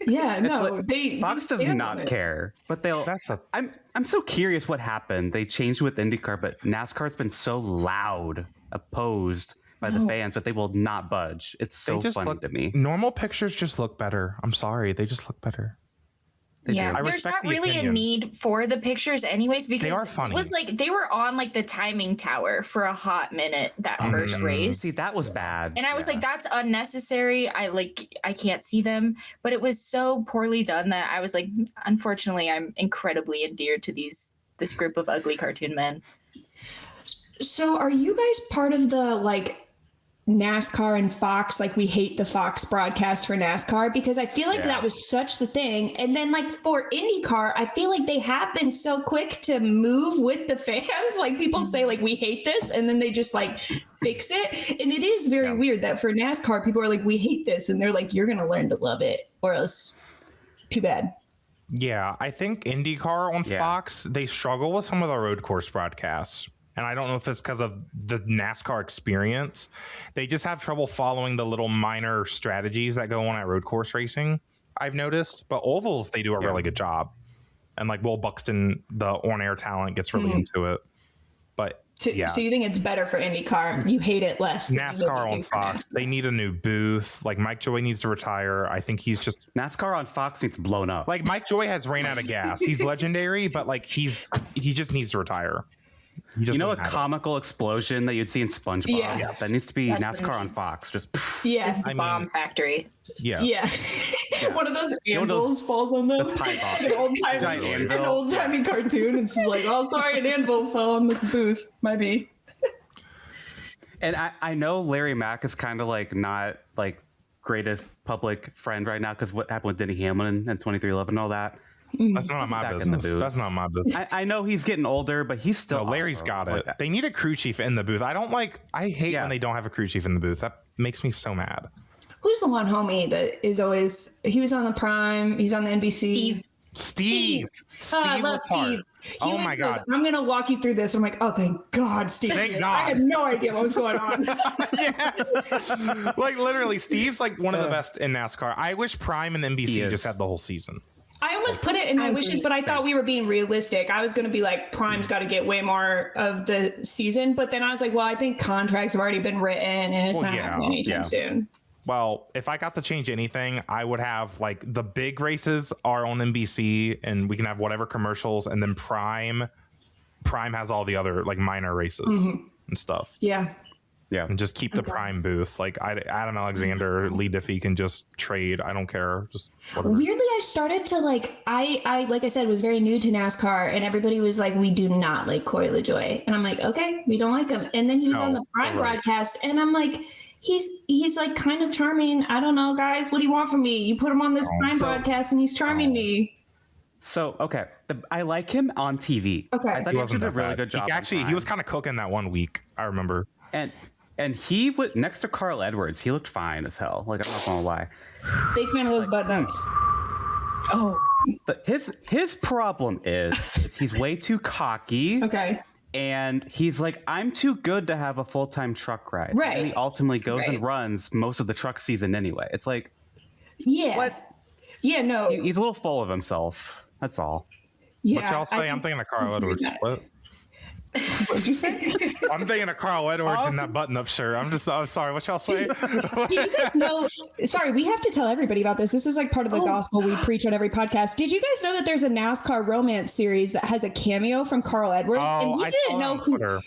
Yeah, no, like, Fox does not care, but they'll. I'm so curious what happened. They changed with IndyCar, but NASCAR's been so loud opposed by the fans, but they will not budge. It's so funny to me. Normal pictures just look better. I'm sorry, they just look better. There's not really a need for the pictures anyways, because they are funny. It was like they were on like the timing tower for a hot minute that first race. See, that was bad. And I was like, that's unnecessary. I can't see them, but it was so poorly done that I was like, unfortunately, I'm incredibly endeared to this group of ugly cartoon men. So are you guys part of the like NASCAR and Fox, like we hate the Fox broadcast for NASCAR? Because I feel like that was such the thing. And then like for IndyCar, I feel like they have been so quick to move with the fans. Like people say like, we hate this, and then they just like fix it. And it is very weird that for NASCAR, people are like, we hate this. And they're like, you're going to learn to love it or else too bad. Yeah, I think IndyCar on Fox, they struggle with some of the road course broadcasts. And I don't know if it's because of the NASCAR experience. They just have trouble following the little minor strategies that go on at road course racing, I've noticed. But ovals, they do a really good job. And like Will Buxton, the on-air talent, gets really into it. But so you think it's better for IndyCar? You hate it less. NASCAR on Fox, they need a new booth. Like Mike Joy needs to retire. I think he's just... NASCAR on Fox needs blown up. Like Mike Joy has ran out of gas. He's legendary, but like he just needs to retire. You know, a comical explosion that you'd see in SpongeBob? Yeah. That needs to be NASCAR on Fox. Just this is a bomb factory. Yeah. One of those anvils falls on them. An old-timey cartoon. It's just like, oh, sorry, an anvil fell on the booth. Might be. And I know Larry Mack is kind of like not like greatest public friend right now because what happened with Denny Hamlin and 2311 and all that. That's not my business. That's not my business. I know he's getting older, but he's still. No, Larry's got it. They need a crew chief in the booth. I hate when they don't have a crew chief in the booth. That makes me so mad. Who's the one homie that is always? He was on the Prime. He's on the NBC. Steve. I love Steve. Oh my God. I'm gonna walk you through this. I'm like, oh, thank God, Steve. Thank God. I had no idea what was going on. Yes. Like literally, Steve's like one of the best in NASCAR. I wish Prime and NBC just had the whole season. I almost put it in my wishes, but I thought we were being realistic. I was going to be like, Prime's got to get way more of the season. But then I was like, well, I think contracts have already been written and it's not happening anytime soon. Well, if I got to change anything, I would have like the big races are on NBC and we can have whatever commercials. And then Prime has all the other like minor races and stuff. Yeah. And just keep the Prime booth. Like Adam Alexander, Lee Diffie can just trade. I don't care. Just whatever. Weirdly, I started to like I said, was very new to NASCAR, and everybody was like, "We do not like Corey LaJoie," and I'm like, "Okay, we don't like him." And then he was on the Prime broadcast, and I'm like, "He's like kind of charming. I don't know, guys. What do you want from me? You put him on this Prime broadcast, and he's charming me." So I like him on TV. I thought he did a really good job. He was kind of cooking that one week. I remember. And he would next to Carl Edwards. He looked fine as hell. Like, I'm not gonna lie. Big fan of those button-ups. Oh, but his problem is he's way too cocky. And he's like, I'm too good to have a full-time truck ride. Right. And he ultimately goes and runs most of the truck season anyway. It's like, what? Yeah, no. He's a little full of himself. That's all. Yeah, what y'all say? I'm thinking of Carl Edwards. What? What'd you say? I'm thinking of Carl Edwards in that button-up shirt. I'm sorry. What y'all say? Did you guys know? Sorry, we have to tell everybody about this. This is like part of the gospel we preach on every podcast. Did you guys know that there's a NASCAR romance series that has a cameo from Carl Edwards? And we didn't know who. Twitter.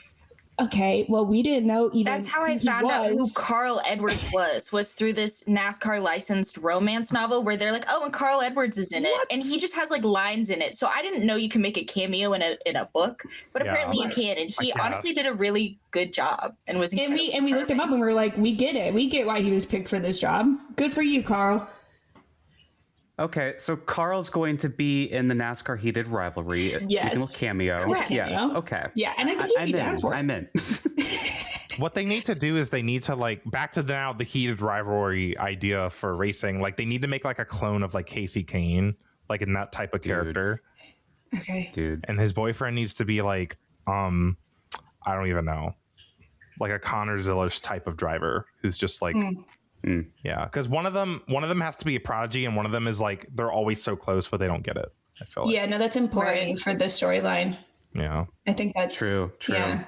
Okay, well, we didn't know even. That's how I found out who Carl Edwards was through this NASCAR licensed romance novel where they're like, oh, and Carl Edwards is in it, and he just has like lines in it. So I didn't know you can make a cameo in a book, but apparently you can. And he honestly did a really good job and was. And we looked him up and we were like, we get it, we get why he was picked for this job. Good for you, Carl. Okay, so Carl's going to be in the NASCAR Heated Rivalry. Yes. With cameo. Correct. Yes. Okay. Yeah, and I think you'd be down for it. I'm in. What they need to do is they need to like back to now the heated rivalry idea for racing. Like they need to make like a clone of like Casey Kane, like in that type of character. Okay. Dude. And his boyfriend needs to be like, I don't even know, like a Connor Zillish type of driver who's just like, yeah, because one of them has to be a prodigy, and one of them is like they're always so close, but they don't get it. I feel like. Yeah, no, that's important for the storyline. Yeah, I think that's true. Yeah.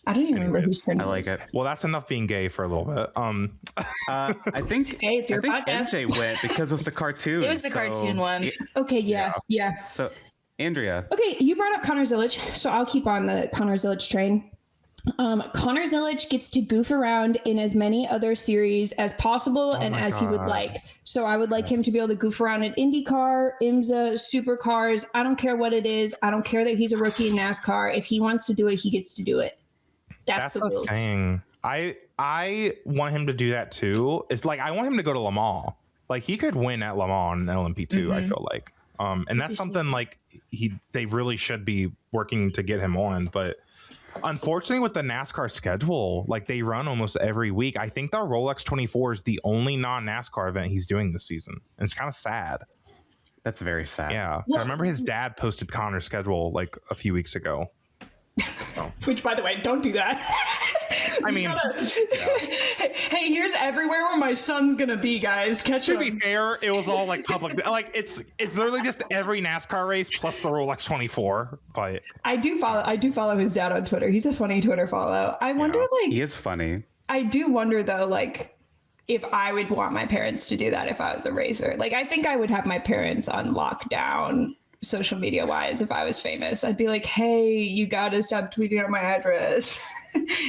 I don't even remember whose turn. I like it. Well, that's enough being gay for a little bit. I think it's your podcast. MJ went because it was the cartoon. It was the cartoon one. Okay, yeah. So, Andrea. Okay, you brought up Connor Zillish, so I'll keep on the Connor Zillish train. Connor Zillish gets to goof around in as many other series as possible and as he would like. So I would like him to be able to goof around in IndyCar, IMSA, Supercars. I don't care what it is. I don't care that he's a rookie in NASCAR. If he wants to do it, he gets to do it. That's the rules. Thing. I want him to do that too. It's like I want him to go to Le Mans. Like he could win at Le Mans and LMP2. I feel like, and that's something like they really should be working to get him on. But unfortunately, with the NASCAR schedule, like they run almost every week. I think the Rolex 24 is the only non-NASCAR event he's doing this season, and it's kind of sad. That's very sad. Yeah, I remember his dad posted Connor's schedule like a few weeks ago. So. Which, by the way, don't do that. I mean, hey, here's everywhere where my son's gonna be, guys. Catch him. To be fair, it was all like public. Like it's literally just every NASCAR race plus the Rolex 24. But I do follow his dad on Twitter. He's a funny Twitter follow. I wonder, like, he is funny. I do wonder though, like, if I would want my parents to do that if I was a racer. Like, I think I would have my parents on lockdown. Social media wise, if I was famous, I'd be like, hey, you gotta stop tweeting out my address.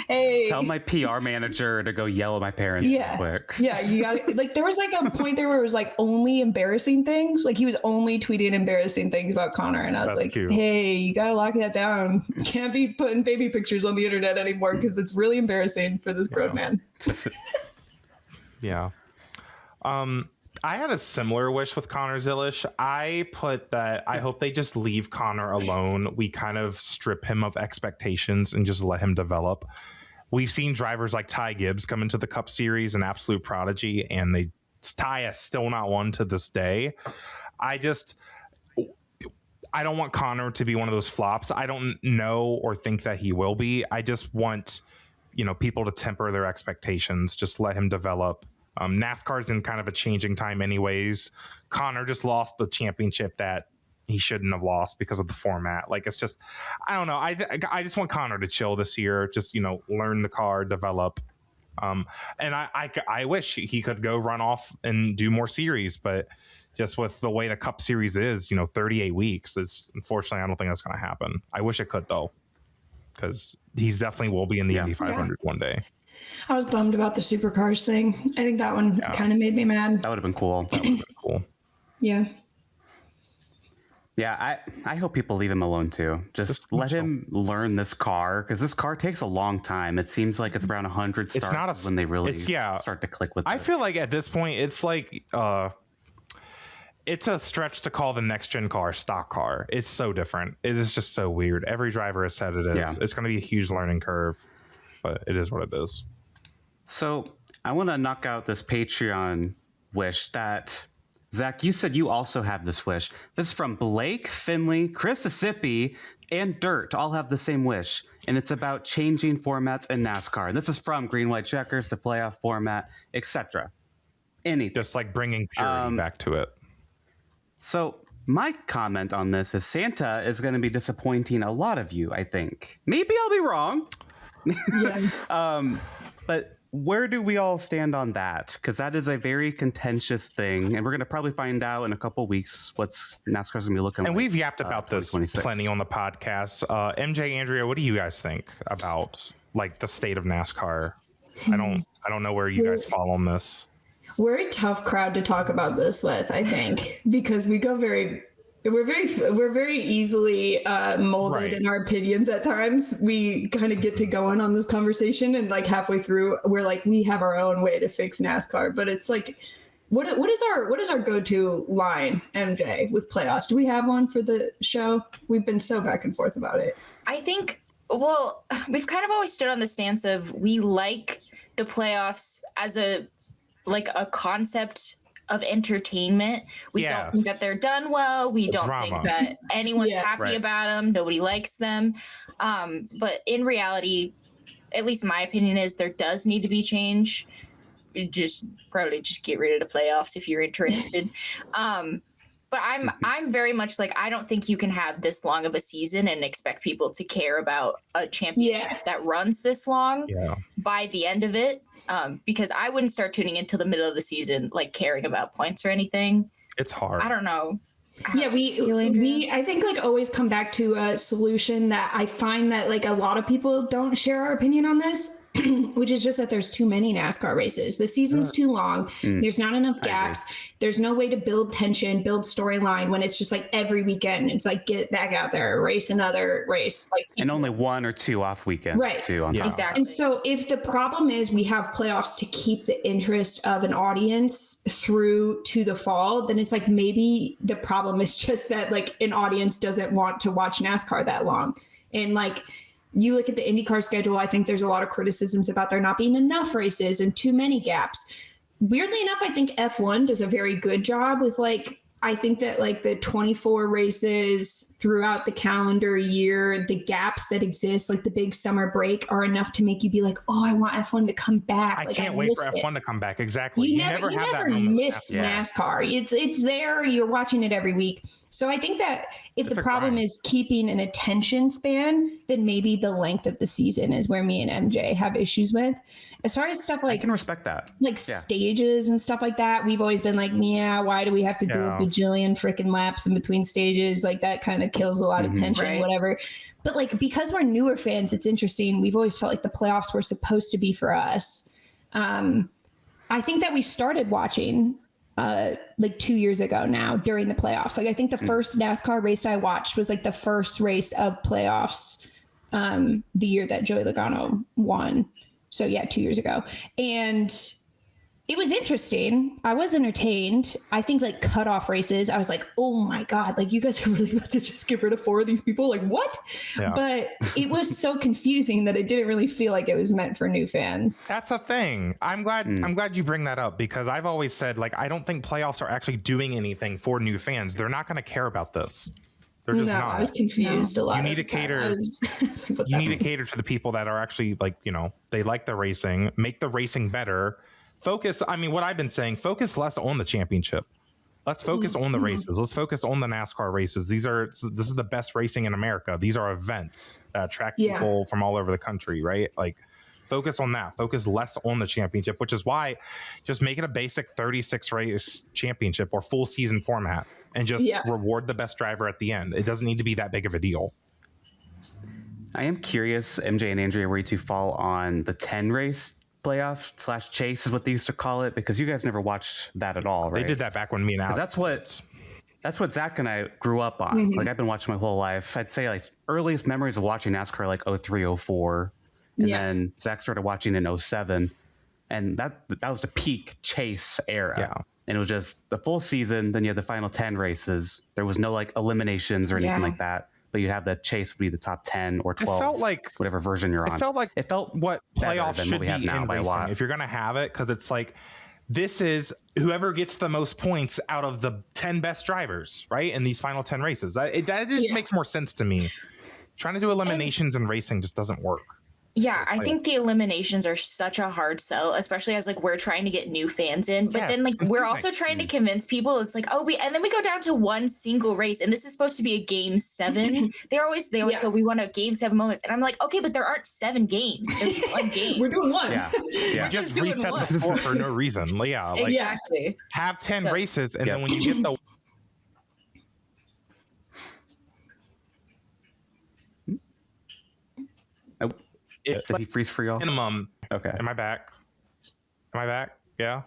Hey, tell my PR manager to go yell at my parents real quick. Yeah, you got like there was like a point there where it was like only embarrassing things. Like he was only tweeting embarrassing things about Connor, and I was like, hey, you gotta lock that down. You can't be putting baby pictures on the internet anymore because it's really embarrassing for this grown man. Yeah. I had a similar wish with Connor Zillish. I put that I hope they just leave Connor alone. We kind of strip him of expectations and just let him develop. We've seen drivers like Ty Gibbs come into the Cup Series, an absolute prodigy, and Ty has still not won to this day. I don't want Connor to be one of those flops. I don't know or think that he will be. I just want, people to temper their expectations. Just let him develop. NASCAR's in kind of a changing time anyways. Connor just lost the championship that he shouldn't have lost because of the format. Like, it's just, I don't know. I just want Connor to chill this year. Just, learn the car, develop. And I wish he could go run off and do more series, but just with the way the Cup Series is, 38 weeks is unfortunately, I don't think that's going to happen. I wish it could though, because he's definitely will be in the Indy 500 one day. I was bummed about the Supercars thing. I think that one kind of made me mad. That would have been cool. Yeah. Yeah, I hope people leave him alone too. Just let him learn this car, because this car takes a long time. It seems like it's around 100 starts when they really start to click with it. I feel like at this point, it's like it's a stretch to call the next gen car a stock car. It's so different. It is just so weird. Every driver has said it is. Yeah. It's going to be a huge learning curve, but it is what it is. So I want to knock out this Patreon wish that, Zach, you said you also have this wish. This is from Blake, Finley, Chris Mississippi, and Dirt. All have the same wish. And it's about changing formats in NASCAR. And this is from green, white checkers to playoff format, etc. Anything. Just like bringing purity back to it. So my comment on this is Santa is going to be disappointing a lot of you, I think. Maybe I'll be wrong. Yeah. But where do we all stand on that? Because that is a very contentious thing, and we're going to probably find out in a couple weeks what's NASCAR's going to be looking like. And we've yapped about this plenty on the podcast. MJ, Andrea, what do you guys think about like the state of NASCAR? I don't know where you guys fall on this. We're a tough crowd to talk about this with, I think, because we're very easily molded in our opinions at times. We kind of get to going on this conversation, and like halfway through, we're like, we have our own way to fix NASCAR. But it's like, What is our go-to line, MJ, with playoffs? Do we have one for the show? We've been so back and forth about it. I think, well, we've kind of always stood on the stance of we like the playoffs as a concept of entertainment. We don't think that they're done well. We don't think that anyone's happy about them. Nobody likes them. But in reality, at least my opinion is there does need to be change. Just get rid of the playoffs if you're interested. But I'm very much like, I don't think you can have this long of a season and expect people to care about a championship that runs this long by the end of it. Because I wouldn't start tuning into the middle of the season, like caring about points or anything. It's hard. I don't know. We I think like always come back to a solution that I find that like a lot of people don't share our opinion on this, which is just that there's too many NASCAR races. The season's too long. There's not enough gaps. There's no way to build tension, build storyline when it's just like every weekend. It's like get back out there, race another race. Like and only 1 or 2 off weekends too on top. Exactly. And so if the problem is we have playoffs to keep the interest of an audience through to the fall, then it's like maybe the problem is just that like an audience doesn't want to watch NASCAR that long. And like you look at the IndyCar schedule, I think there's a lot of criticisms about there not being enough races and too many gaps. Weirdly enough, I think F1 does a very good job with like, I think that like the 24 races throughout the calendar year, the gaps that exist, like the big summer break, are enough to make you be like, oh, I want F1 to come back. I like, can't wait for F1 to come back. Exactly. You never miss NASCAR. It's there. You're watching it every week. So I think that if the problem is keeping an attention span, then maybe the length of the season is where me and MJ have issues with. As far as stuff like, I can respect that. Like stages and stuff like that, we've always been like, why do we have to do a bajillion freaking laps in between stages? Like that kind of kills a lot of tension, whatever. But like, because we're newer fans, it's interesting. We've always felt like the playoffs were supposed to be for us. I think that we started watching like 2 years ago now during the playoffs. Like I think the first NASCAR race I watched was like the first race of playoffs the year that Joey Logano won. So 2 years ago. And it was interesting. I was entertained. I think like cutoff races, I was like, oh my God, like you guys are really about to just get rid of 4 of these people? Like what? Yeah. But it was so confusing that it didn't really feel like it was meant for new fans. That's the thing. I'm glad you bring that up, because I've always said like, I don't think playoffs are actually doing anything for new fans. They're not going to care about this. They're just not. I was confused a lot. You need to cater. You need to cater to the people that are actually like, they like the racing, make the racing better. Focus. I mean, what I've been saying, focus less on the championship. Let's focus on the races. Let's focus on the NASCAR races. This is the best racing in America. These are events that attract people from all over the country, right? Like, focus on that. Focus less on the championship, which is why just make it a basic 36 race championship or full season format and just reward the best driver at the end. It doesn't need to be that big of a deal. I am curious, MJ and Andrea, where you two fall on the 10 race playoff / chase is what they used to call it, because you guys never watched that at all, right? They did that back when me and Alex. That's what Zack and I grew up on. Like I've been watching my whole life. I'd say like earliest memories of watching NASCAR like 03, 04. And then Zack started watching in 07. And that was the peak chase era. Yeah. And it was just the full season. Then you had the final 10 races. There was no like eliminations or anything like that. But you'd have the chase would be the top 10 or 12. It felt like whatever version you're on. It felt what playoffs should be in racing. If you're going to have it, because it's like, this is whoever gets the most points out of the 10 best drivers, right? In these final 10 races. That just makes more sense to me. Trying to do eliminations in racing just doesn't work. Yeah, I think the eliminations are such a hard sell, especially as like we're trying to get new fans in. But then like we're also trying to convince people. It's like, and then we go down to one single race, and this is supposed to be a game 7. They always go, we want a game 7 moments, and I'm like, okay, but there aren't 7 games. There's one game. We're doing one. Yeah. Just reset the score for no reason. Yeah, like, exactly. Have 10 races, and then when you get the did he freeze for y'all? Minimum. Okay. Am I back? Yeah,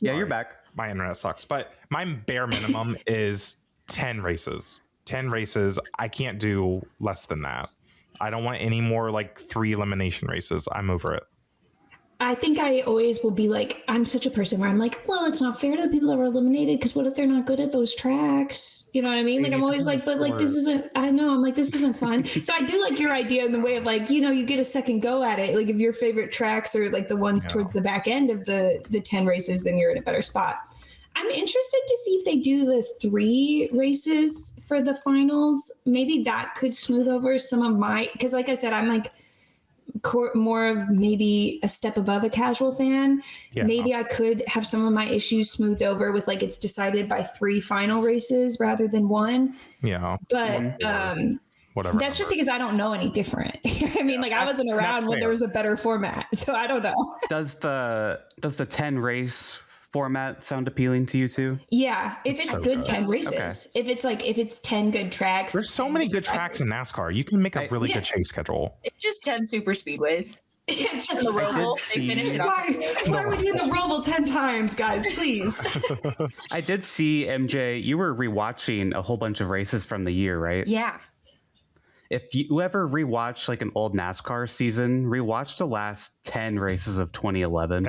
you're back. My internet sucks, but my bare minimum is 10 races. 10 races. I can't do less than that. I don't want any more like 3 elimination races. I'm over it. I think I always will be like, I'm such a person where I'm like, well, it's not fair to the people that were eliminated because what if they're not good at those tracks? You know what I mean? Like, I'm always like, but like, this isn't, I know, I'm like, this isn't fun. So I do like your idea in the way of like, you know, you get a second go at it. Like if your favorite tracks are like the ones towards the back end of the 10 races, then you're in a better spot. I'm interested to see if they do the 3 races for the finals. Maybe that could smooth over some of my, because like I said, I'm like, more of maybe a step above a casual fan. Maybe I could have some of my issues smoothed over with like it's decided by 3 final races rather than 1. But whatever. That's just because I don't know any different. I mean, like I wasn't around when there was a better format, so I don't know. Does the 10 race format sound appealing to you too? Yeah, if it's so good 10 races. Okay. If it's 10 good tracks. There's so many good tracks in NASCAR. You can make a really good chase schedule. It's just 10 super speedways. It's just the Roval. They finish it off. Why are we doing the Roval 10 times, guys? Please. I did see, MJ, you were rewatching a whole bunch of races from the year, right? Yeah. If you ever rewatch like an old NASCAR season, rewatch the last 10 races of 2011.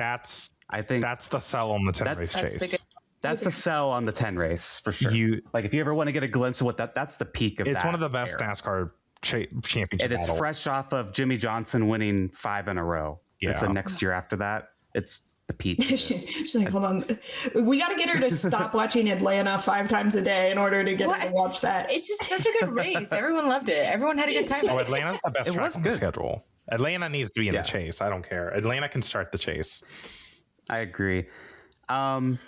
I think that's the sell on the 10 race chase. That's the sell on the 10 race for sure. If you ever want to get a glimpse of what that's the peak of. It's one of the best era. NASCAR championship. And it's fresh off of Jimmy Johnson winning 5 in a row. Yeah. It's the next year after that. It's the peak. She's like, hold on, we got to get her to stop watching Atlanta 5 times a day in order to get her to watch that. It's just such a good race. Everyone loved it. Everyone had a good time. Oh, Atlanta's the best track on the schedule. Atlanta needs to be in the chase. I don't care. Atlanta can start the chase. I agree. Well,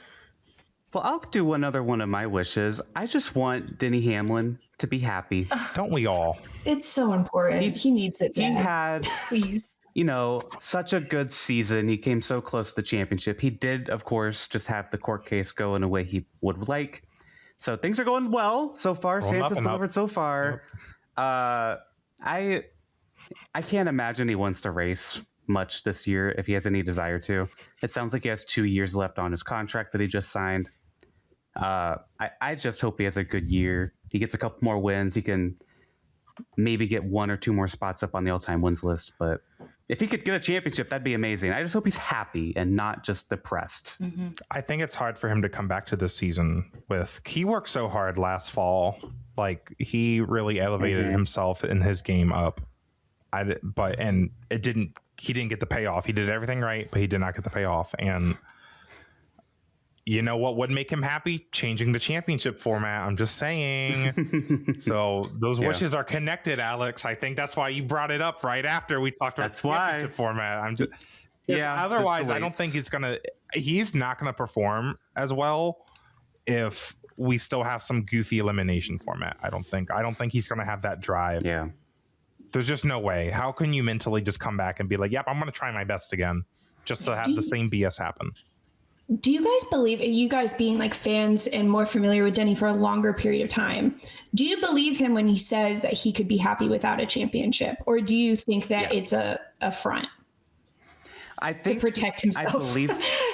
I'll do one of my wishes. I just want Denny Hamlin to be happy. Don't we all? It's so important. He needs it. He had, please, such a good season. He came so close to the championship. He did, of course, just have the court case go in a way he would like. So things are going well so far. Santa's delivered so far. Yep. I can't imagine he wants to race much this year if he has any desire to. It sounds like he has 2 years left on his contract that he just signed. I just hope he has a good year. He gets a couple more wins. He can maybe get 1 or 2 more spots up on the all-time wins list. But if he could get a championship, that'd be amazing. I just hope he's happy and not just depressed. Mm-hmm. I think it's hard for him to come back to this season he worked so hard last fall. Like he really elevated himself in his game up. He didn't get the payoff. He did everything right, but he did not get the payoff. And you know what would make him happy? Changing the championship format. I'm just saying. So those wishes are connected, Alex. I think that's why you brought it up right after we talked about the championship format. I'm just otherwise I don't think he's not gonna perform as well if we still have some goofy elimination format. I don't think he's gonna have that drive. Yeah. There's just no way. How can you mentally just come back and be like, yep, I'm going to try my best again just to have the same BS happen? Do you guys believe, you guys being like fans and more familiar with Denny for a longer period of time, do you believe him when he says that he could be happy without a championship? Or do you think that it's a front? I think to protect himself. I believe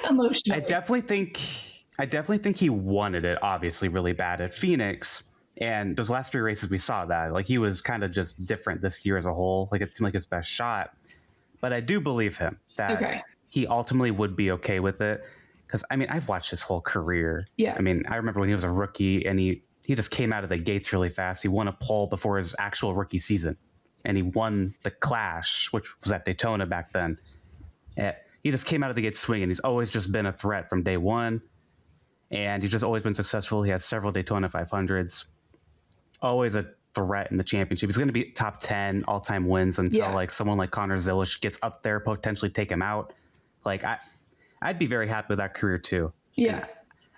emotionally. I definitely think he wanted it obviously really bad at Phoenix. And those last 3 races, we saw that. Like, he was kind of just different this year as a whole. Like, it seemed like his best shot. But I do believe him that he ultimately would be okay with it. Because, I mean, I've watched his whole career. Yeah. I mean, I remember when he was a rookie and he just came out of the gates really fast. He won a pole before his actual rookie season. And he won the Clash, which was at Daytona back then. He just came out of the gates swinging. He's always just been a threat from day one. And he's just always been successful. He has several Daytona 500s. Always a threat in the championship. He's going to be top 10 all-time wins until like someone like Connor Zilisch gets up there, potentially take him out. Like I'd be very happy with that career too. Yeah. And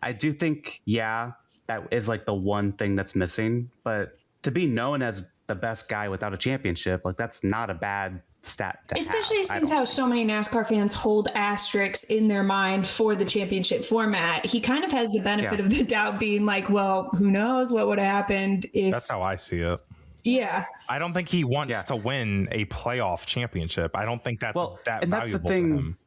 I do think, that is like the one thing that's missing, but to be known as the best guy without a championship, like that's not a bad stat to especially have. Since how so many NASCAR fans hold asterisks in their mind for the championship format. He kind of has the benefit of the doubt, being like, well, who knows what would have happened if. That's how I see it. Yeah. I don't think he wants to win a playoff championship. I don't think that's that and valuable that's the thing. to him.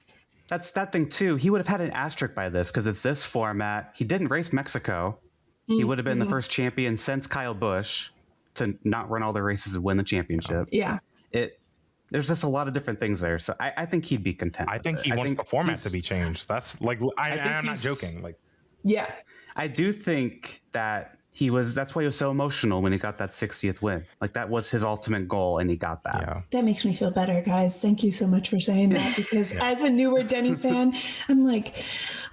That's that thing too. He would have had an asterisk by this because it's this format. He didn't race Mexico. He would have been the first champion since Kyle Busch to not run all the races and win the championship. Yeah. there's just a lot of different things there. So I think he'd be content. I think he wants the format to be changed. That's like, I'm not joking. Like, yeah, I do think that that's why he was so emotional when he got that 60th win. Like that was his ultimate goal, and he got that. Yeah. That makes me feel better, guys. Thank you so much for saying that, because as a newer Denny fan, I'm like,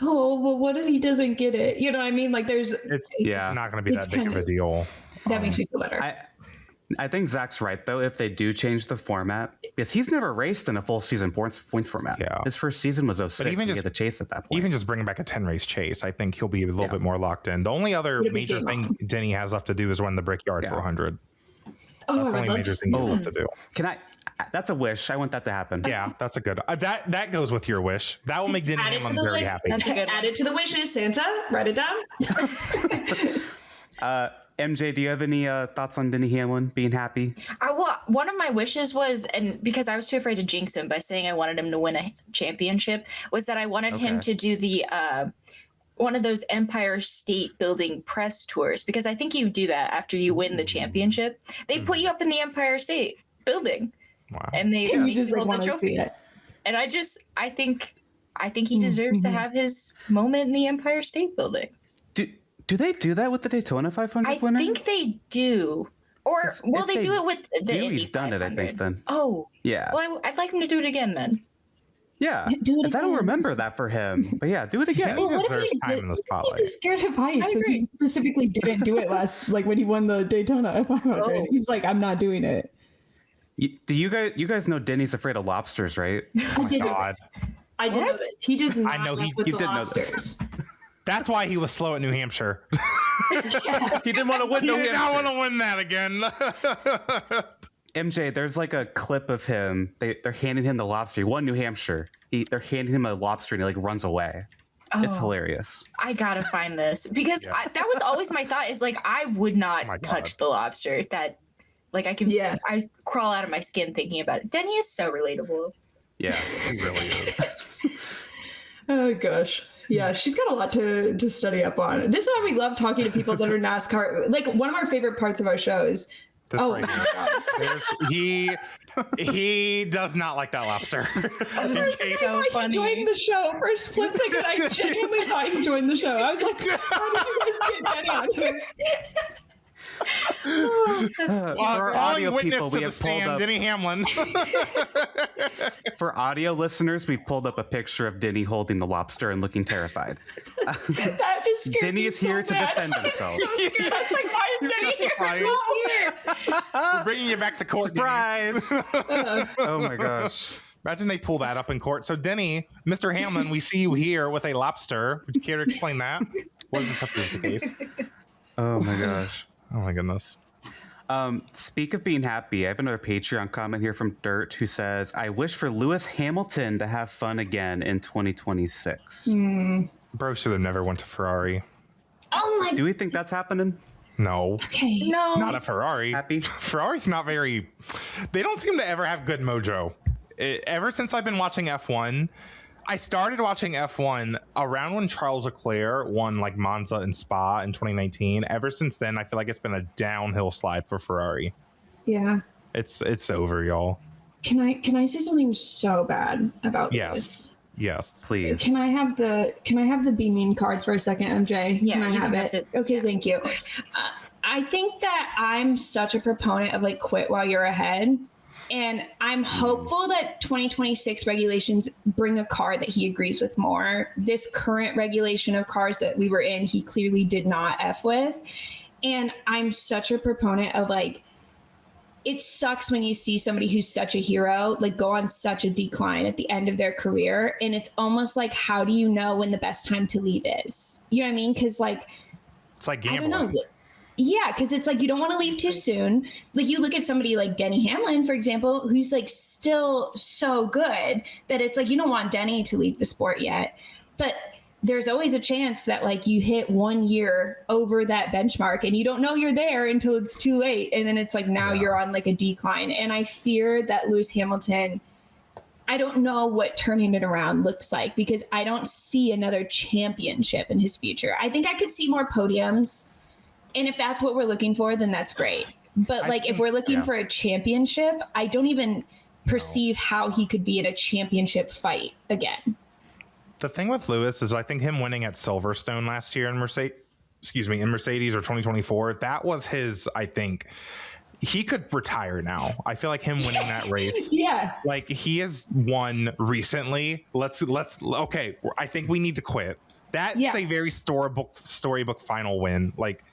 oh, well, what if he doesn't get it? You know what I mean? Like it's not going to be that big of a deal. That makes me feel better. I think Zach's right, though, if they do change the format, because he's never raced in a full season points format. Yeah. His first season was 06, even and he just had the chase at that point. Even just bringing back a 10-race chase, I think he'll be a little bit more locked in. The only other major thing Denny has left to do is run the Brickyard for 100. Oh, that's the only major thing he has left to do. That's a wish. I want that to happen. Yeah, that's a good. That goes with your wish. That will make Denny Hamlin very happy. That's a good. Add it to the wishes, Santa. Write it down. MJ, do you have any thoughts on Denny Hamlin being happy? One of my wishes was, and because I was too afraid to jinx him by saying I wanted him to win a championship, was that I wanted him to do the one of those Empire State Building press tours, because I think you do that after you win the championship. They put you up in the Empire State Building, and they just hold the trophy. And I think he deserves to have his moment in the Empire State Building. Do they do that with the Daytona 500 winner? I think they do. Or, well, they do it with the Indy He's done 500. it, I think, then. Oh. Yeah. Well, I'd like him to do it again, then. Yeah. Do it again. I don't remember that for him. But yeah, do it again. He deserves time in the spotlight. He's scared of heights. So he specifically didn't do it when he won the Daytona 500. Oh. He's like, I'm not doing it. Do you guys know Denny's afraid of lobsters, right? I did know this. He does not. I know you did know this. That's why he was slow at New Hampshire. He didn't want to win New Hampshire. He did not want to win that again. MJ, there's like a clip of him. They're handing him the lobster. He won New Hampshire. They're handing him a lobster, and he like runs away. Oh, it's hilarious. I gotta find this, because that was always my thought. Is like, I would not touch the lobster. That like I crawl out of my skin thinking about it. Denny is so relatable. Yeah, he really is. Oh gosh. Yeah, she's got a lot to study up on. This is why we love talking to people that are NASCAR. Like, one of our favorite parts of our show is my God. He does not like that lobster. So funny. He joined the show for a split second. I genuinely thought he joined the show. I was like, how did you guys get Denny on here? For audio people, we have pulled up Denny Hamlin. For audio listeners, we've pulled up a picture of Denny holding the lobster and looking terrified. That just scared Denny me is here so to bad. defend himself. So scared. I was like, why is Denny here? We're bringing you back to court. Surprise! Oh my gosh. Imagine they pull that up in court. So Denny, Mr. Hamlin, we see you here with a lobster. Would you care to explain that? What does this have to do with the case? Oh my gosh. Oh my goodness. Speak of being happy, I have another Patreon comment here from Dirt who says, I wish for Lewis Hamilton to have fun again in 2026. Bro should have never went to Ferrari. Oh my. Do we think that's happening? No. Okay. No. Not a Ferrari. Happy? Ferrari's not very... They don't seem to ever have good mojo. Ever since I've been watching F1... I started watching F1 around when Charles Leclerc won like Monza and Spa in 2019. Ever since then, I feel like it's been a downhill slide for Ferrari. Yeah. It's over, y'all. Can I say something so bad about this? Yes, please. Can I have the Be Mean card for a second, MJ? Yeah, can I have it? Okay, thank you. I think that I'm such a proponent of like quit while you're ahead. And I'm hopeful that 2026 regulations bring a car that he agrees with more. This current regulation of cars that we were in, he clearly did not F with. And I'm such a proponent of like, it sucks when you see somebody who's such a hero, like go on such a decline at the end of their career. And it's almost like, how do you know when the best time to leave is? You know what I mean? Because like, it's like gambling. I don't know. Yeah, because it's like you don't want to leave too soon. Like you look at somebody like Denny Hamlin, for example, who's like still so good that it's like you don't want Denny to leave the sport yet. But there's always a chance that like you hit 1 year over that benchmark and you don't know you're there until it's too late. And then it's like now you're on like a decline. And I fear that Lewis Hamilton, I don't know what turning it around looks like because I don't see another championship in his future. I think I could see more podiums. And if that's what we're looking for, then that's great. But like, if we're looking for a championship, I don't even perceive how he could be in a championship fight again. The thing with Lewis is I think him winning at Silverstone last year in Mercedes or 2024, that was his, I think he could retire now. I feel like him winning that race. Yeah. Like he has won recently. Okay. I think we need to quit. That's a very storybook final win. Like,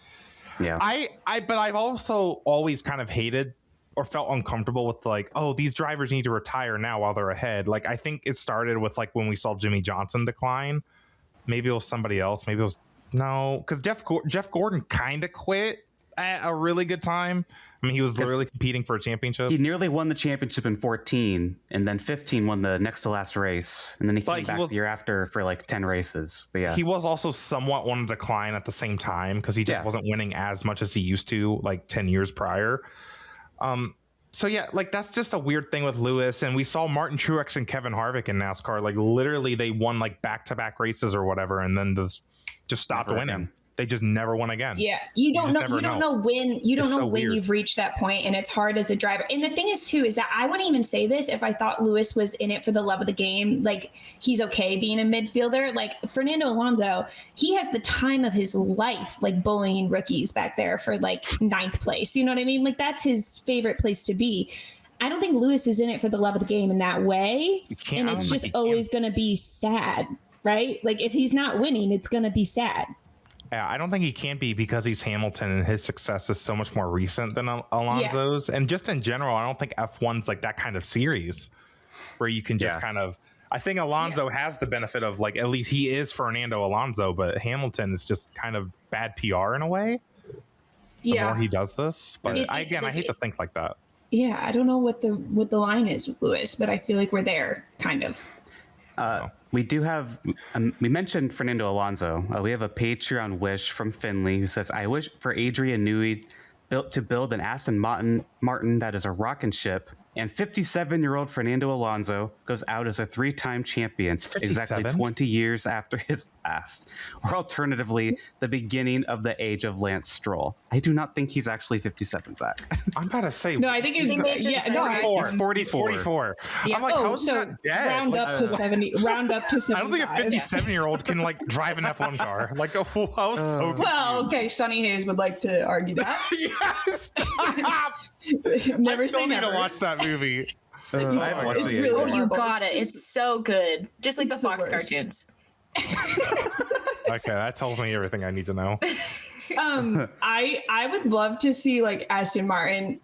yeah, but I've also always kind of hated or felt uncomfortable with like, oh, these drivers need to retire now while they're ahead. Like, I think it started with like when we saw Jimmy Johnson decline. Maybe it was somebody else. Maybe it was because Jeff Gordon kind of quit at a really good time. I mean, he was literally competing for a championship. He nearly won the championship in 14, and then 15 won the next to last race, and then he came back the year after for like 10 races. But yeah, he was also somewhat on a decline at the same time because he just wasn't winning as much as he used to like 10 years prior. So yeah, like that's just a weird thing with Lewis, and we saw Martin Truex and Kevin Harvick in NASCAR. Like literally, they won like back-to-back races or whatever, and then just stopped winning. They just never won again. Yeah, you don't know when you've reached that point, and it's hard as a driver. And the thing is too is that I wouldn't even say this if I thought Lewis was in it for the love of the game. Like he's okay being a midfielder. Like Fernando Alonso, he has the time of his life, like bullying rookies back there for like 9th place. You know what I mean? Like that's his favorite place to be. I don't think Lewis is in it for the love of the game in that way, and it's just always going to be sad, right? Like if he's not winning, it's going to be sad. Yeah, I don't think he can be because he's Hamilton and his success is so much more recent than Alonso's. Yeah. And just in general, I don't think F1's like that kind of series where you can just kind of. I think Alonso has the benefit of like at least he is Fernando Alonso, but Hamilton is just kind of bad PR in a way. The more he does this, but I hate to think like that. Yeah, I don't know what the line is with Lewis, but I feel like we're there, kind of. We do have, we mentioned Fernando Alonso. We have a Patreon wish from Finley who says, I wish for Adrian Newey to build an Aston Martin that is a rocket ship, and 57-year-old Fernando Alonso goes out as a 3-time champion exactly 20 years after his past. Or alternatively, the beginning of the age of Lance Stroll. I do not think he's actually 57, Zach. I'm about to say. No, I think he's 44. Yeah. I'm like, how's he not dead? Round up to 70. Round up to 75. I don't think a 57-year-old can like drive an F1 car. Like, so confused. Well, okay, Sonny Hayes would like to argue that. Yes, stop. Never I still say need never. to watch that movie. I haven't watched it yet. Oh, you got it. It's so good. Just like the Fox cartoons. Okay, that tells me everything I need to know. I would love to see like Aston Martin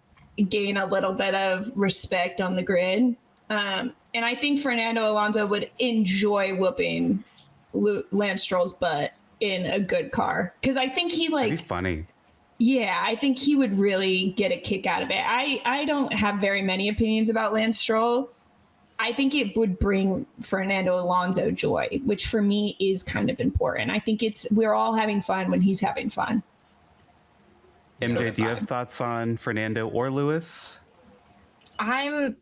gain a little bit of respect on the grid. And I think Fernando Alonso would enjoy whooping Lance Stroll's butt in a good car. Because I think he like... That'd be funny. Yeah, I think he would really get a kick out of it. I don't have very many opinions about Lance Stroll. I think it would bring Fernando Alonso joy, which for me is kind of important. I think we're all having fun when he's having fun. MJ, do you have thoughts on Fernando or Lewis? I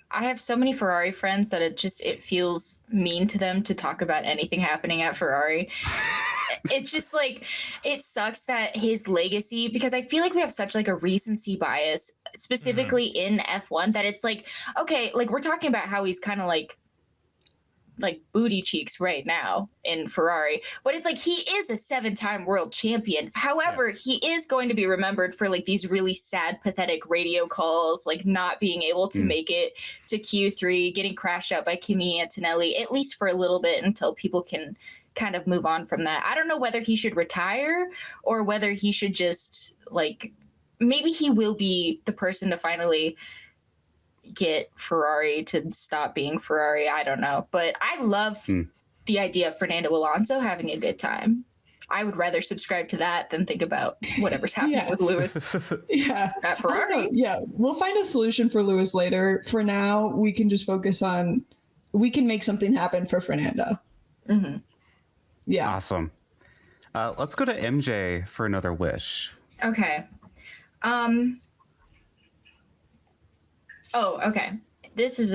have so many Ferrari friends that it feels mean to them to talk about anything happening at Ferrari. It's just like, it sucks that his legacy, because I feel like we have such like a recency bias, specifically in F1, that it's like, okay, like we're talking about how he's kind of like booty cheeks right now in Ferrari, but it's like he is a 7-time world champion. However, he is going to be remembered for like these really sad, pathetic radio calls, like not being able to make it to Q3, getting crashed out by Kimi Antonelli, at least for a little bit until people can kind of move on from that. I don't know whether he should retire or whether he should just like, maybe he will be the person to finally get Ferrari to stop being Ferrari. I don't know, but I love the idea of Fernando Alonso having a good time. I would rather subscribe to that than think about whatever's happening with Lewis at Ferrari. Yeah, we'll find a solution for Lewis later. For now, we can just focus on, we can make something happen for Fernando. Mm-hmm. Yeah. Awesome. Let's go to MJ for another wish. Okay. Okay. This is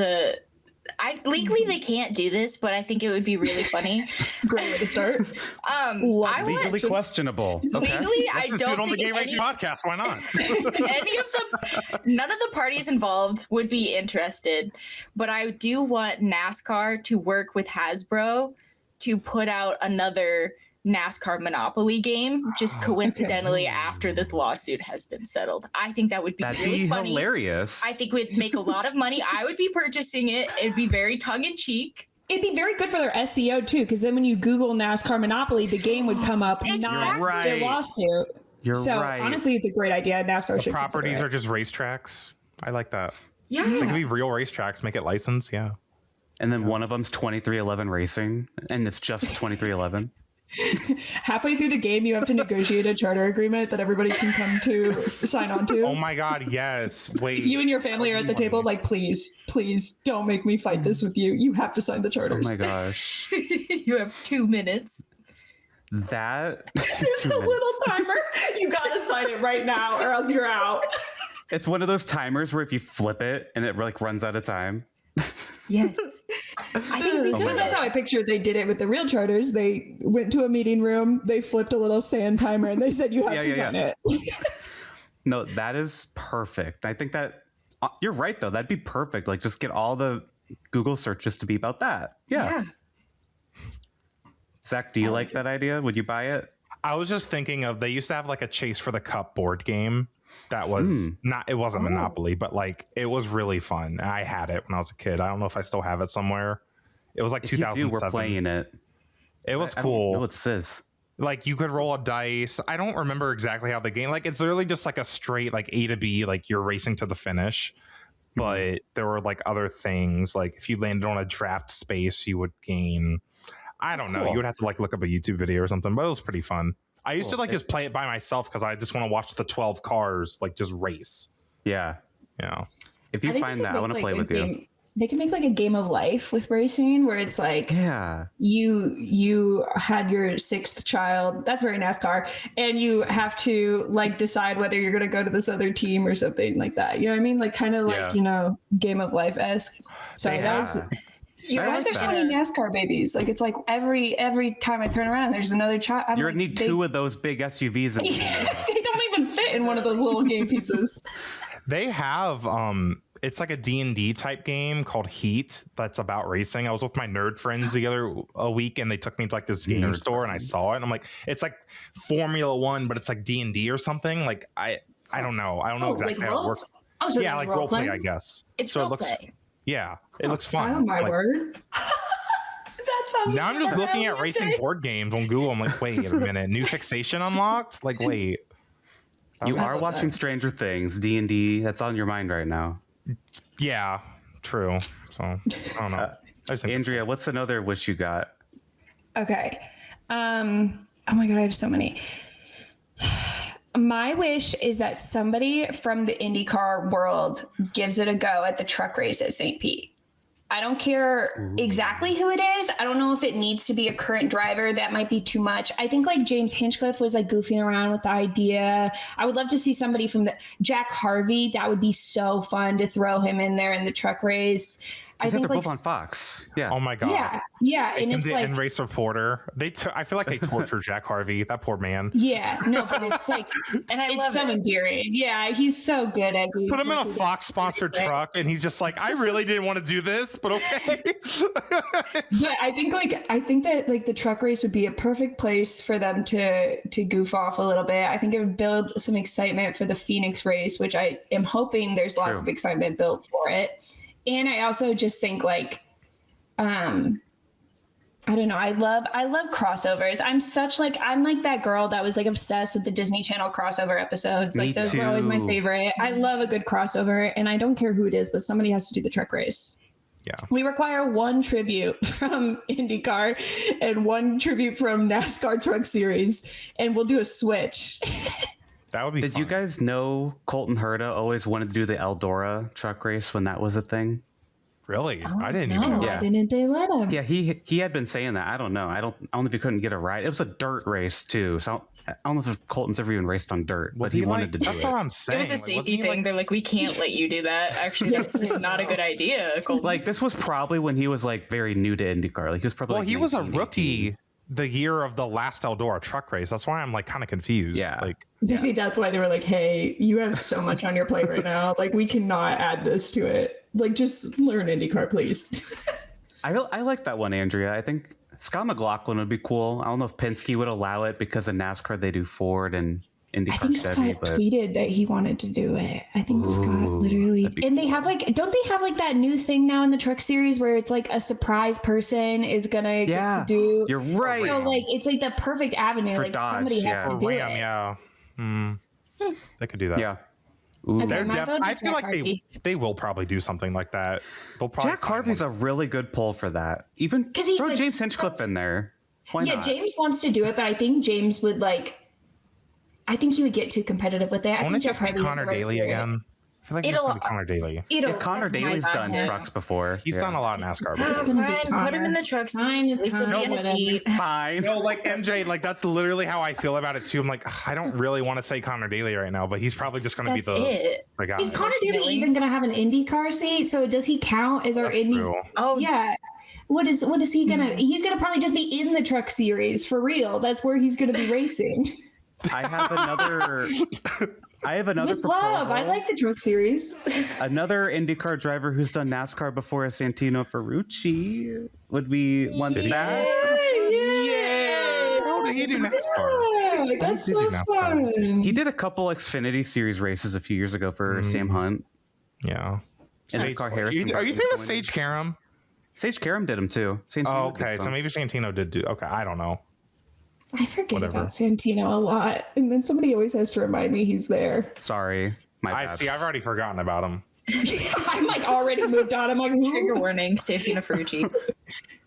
legally they can't do this, but I think it would be really funny. Great way to start. Legally questionable. Okay. Legally, Let's I just don't do it on the think Game Racing podcast. Why not? none of the parties involved would be interested, but I do want NASCAR to work with Hasbro to put out another NASCAR Monopoly game just coincidentally after this lawsuit has been settled. I think that would be really funny. Hilarious. I think we'd make a lot of money. I would be purchasing it. It'd be very tongue-in-cheek. It'd be very good for their SEO too, because then when you Google NASCAR Monopoly, the game would come up, not their lawsuit. You're so right. honestly, it's a great idea. NASCAR should properties are just racetracks. I like that. Yeah. They can be real racetracks, make it licensed, yeah. And then one of them's 2311 Racing, and it's just 2311. Halfway through the game, you have to negotiate a charter agreement that everybody can come to sign on to. Oh my God, yes. Wait. You and your family are at the table like, please don't make me fight this with you. You have to sign the charters. Oh my gosh. You have 2 minutes. There's a little timer. You gotta sign it right now or else you're out. It's one of those timers where if you flip it and it like runs out of time. Yes. I think because that's how I pictured they did it with the real charters. They went to a meeting room, they flipped a little sand timer, and they said you have to sign it. No, that is perfect. I think that you're right though. That'd be perfect. Like just get all the Google searches to be about that. Yeah. Zach, do you like that idea? Would you buy it? I was just thinking of, they used to have like a Chase for the Cup board game that was it wasn't Monopoly, but like it was really fun. I had it when I was a kid. I don't know if I still have it somewhere. It was like 2007. We're playing it. It was cool. I don't know what this is. Like you could roll a dice. I don't remember exactly how the game, like it's literally just like a straight like A to B, like you're racing to the finish. But there were like other things, like if you landed on a draft space, you would gain, I don't know. You would have to like look up a YouTube video or something, but it was pretty fun. I used to like just play it by myself because I just want to watch the 12 cars like just race. Yeah. Yeah. If you find that, I want to play with you. They can make like a game of life with racing where it's like you had your 6th child. That's very NASCAR. And you have to like decide whether you're going to go to this other team or something like that. You know what I mean? Like kind of like, game of life-esque. Sorry, that was... You guys are so many NASCAR babies. Like it's like every time I turn around, there's another child. You're gonna need 2 of those big SUVs. They don't even fit in one of those little game pieces. They have it's like a D&D type game called Heat that's about racing. I was with my nerd friends the other week and they took me to like this game store and I saw it and I'm like, it's like Formula 1, but it's like D&D or something. Like I don't know. I don't know exactly how it works. Yeah, like role play, I guess. It's role play. Yeah, it looks fun. Oh my word. That sounds. Now I'm just looking at racing board games on Google. I'm like, wait a minute, new fixation unlocked? Like, wait. You are watching Stranger Things, D&D. That's on your mind right now. Yeah, true. So I don't know. Andrea, what's another wish you got? Okay. Oh my God, I have so many. My wish is that somebody from the IndyCar world gives it a go at the truck race at St. Pete. I don't care exactly who it is. I don't know if it needs to be a current driver. That might be too much. I think like James Hinchcliffe was like goofing around with the idea. I would love to see somebody from Jack Harvey. That would be so fun to throw him in there in the truck race. I think they're both on Fox. Yeah. Oh my God. Yeah. And it's like, and Race Reporter. I feel like they torture Jack Harvey. That poor man. Yeah. No, but it's like, and it's so endearing. Yeah, he's so good at. Put him in a Fox sponsored truck, and he's just like, I really didn't want to do this, but okay. But I think that like the truck race would be a perfect place for them to goof off a little bit. I think it would build some excitement for the Phoenix race, which I am hoping there's lots of excitement built for it. And I also just think like, I don't know. I love crossovers. I'm like that girl that was like obsessed with the Disney Channel crossover episodes. Like those were always my favorite. I love a good crossover and I don't care who it is, but somebody has to do the truck race. Yeah. We require one tribute from IndyCar and one tribute from NASCAR Truck Series, and we'll do a switch. That would be Did fun. you guys know Colton Herta always wanted to do the Eldora truck race when that was a thing? Really? I didn't even know. Why didn't they let him? Yeah, he had been saying that. I don't know. I don't know if he couldn't get a ride. It was a dirt race too. So I don't know if Colton's ever even raced on dirt, but Was he he wanted to do That's it. what I'm saying. It was a safety thing. They're like, we can't let you do that. Actually, that's just not a good idea, Colton. Like, this was probably when he was like very new to IndyCar. Like, he was probably Well, like he was a 19, rookie 18. the year of the last Eldora truck race. That's why I'm like kind of confused. Yeah. Like, Maybe that's why they were like, hey, you have so much on your plate right now. Like, we cannot add this to it. Like, just learn IndyCar, please. I like that one, Andrea. I think Scott McLaughlin would be cool. I don't know if Penske would allow it because in NASCAR they do Ford and I IndyCar think Chevy, Scott tweeted that he wanted to do it. I think Scott literally, and they have like, don't they have like that new thing now in the truck series where it's like a surprise person is gonna get to do. You're right. So like, it's like the perfect avenue. For Like Dodge, somebody has yeah. to or do Ram, it. yeah. They could do that. Yeah. Ooh. Okay, They're my vote I is feel Jack like Harvey. they will probably do something like that. They'll probably Jack Harvey's a really good pull for that. Even 'Cause he's, throw like, James such- Hinchcliffe in there. Why Yeah, not? James wants to do it, but I think James would like. I think he would get too competitive with it. I Won't think it just be Jeff Hardy has Connor the right Daly spirit. again? I feel like it's just gonna be Connor Daly. Yeah, Connor that's my Daly's thought, done too. trucks before. He's done a lot of NASCAR before. It's gonna be Fine, put him in Connor. the trucks. Fine, At least he'll be in his whatever. seat. Fine. No, like MJ, like that's literally how I feel about it too. I'm like, I don't really want to say Connor Daly right now, but he's probably just going to be That's the it. guy. Is Connor Daly Unfortunately. even going to have an IndyCar seat? So does he count as our That's Indy? true. Oh, Yeah. What is he gonna? He's gonna probably just be in the truck series for real. That's where he's gonna be racing. I have another. I have another With proposal. love, I like the truck series. Another IndyCar driver who's done NASCAR before is Santino Ferrucci. Would we want that? Yeah. How did he do NASCAR? Yeah, that's He did so do NASCAR. fun. He did a couple Xfinity Series races a few years ago for Sam Hunt. Yeah. And Sage, Car Harrison. are you thinking of Sage Karam? Sage Karam did him too. Santino Oh, did okay. some. So maybe Santino did do. Okay, I don't know. I forget Whatever. about Santino a lot, and then somebody always has to remind me he's there. Sorry, my I bad. see. I've already forgotten about him. I'm like already moved on. I'm like, Trigger who? warning, Santino Ferrucci.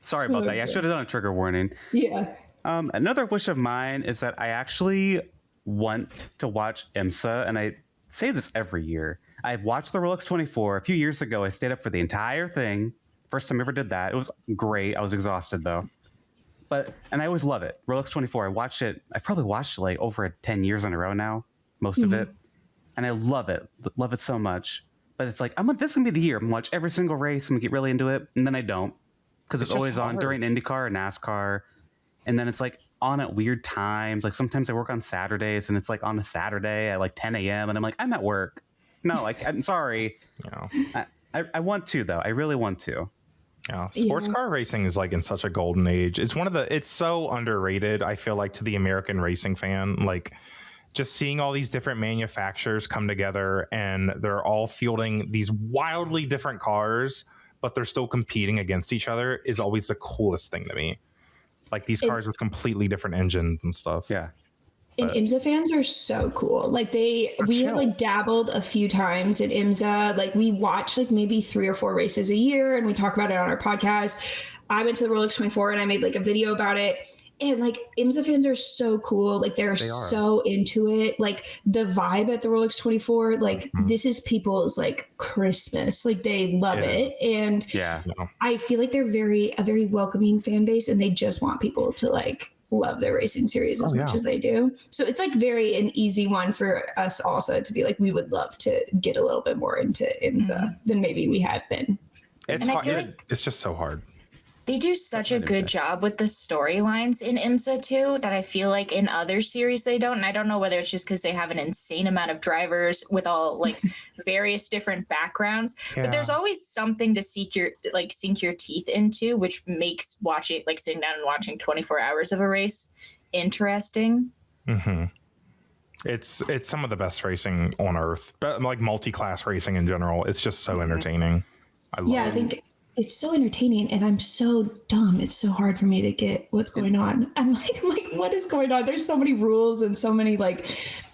Sorry about that. Yeah, I should have done a trigger warning. Yeah. Another wish of mine is that I actually want to watch IMSA, and I say this every year. I've watched the Rolex 24. A few years ago, I stayed up for the entire thing. First time I ever did that. It was great. I was exhausted though. And I always love it. Rolex 24. I watched it. I've probably watched it like over 10 years in a row now, most of it. And I love it. Love it so much. But it's like, this is gonna be the year. I'm gonna watch every single race. I'm gonna get really into it. And then I don't. Because it's just always on hard. during IndyCar or NASCAR. And then it's like on at weird times. Like sometimes I work on Saturdays and it's like on a Saturday at like 10 a.m. And I'm like, I'm at work. No, like, I'm sorry. You know. I want to, though. I really want to. Yeah, sports car racing is like in such a golden age. It's so underrated, I feel like, to the American racing fan. Like just seeing all these different manufacturers come together and they're all fielding these wildly different cars, but they're still competing against each other is always the coolest thing to me. Like these cars with completely different engines and stuff. Yeah. And IMSA fans are so cool. Like we have like dabbled a few times in IMSA. Like we watch like maybe 3 or 4 races a year and we talk about it on our podcast. I went to the Rolex 24 and I made like a video about it. And like IMSA fans are so cool. Like they are so into it. Like the vibe at the Rolex 24, like this is people's like Christmas. Like they love it. And I feel like they're a very welcoming fan base and they just want people to like love their racing series as much as they do. So it's like an easy one for us also to be like, we would love to get a little bit more into IMSA than maybe we have been. It's hard. It's just so hard. They do such a good job with the storylines in IMSA too that I feel like in other series they don't. And I don't know whether it's just because they have an insane amount of drivers with all like various different backgrounds. But there's always something to sink your teeth into, which makes watching like sitting down and watching 24 hours of a race interesting. Mm-hmm. It's some of the best racing on earth, but like multi-class racing in general. It's just so entertaining. I love it. I think it's so entertaining and I'm so dumb. It's so hard for me to get what's going on. I'm like, what is going on? There's so many rules and so many like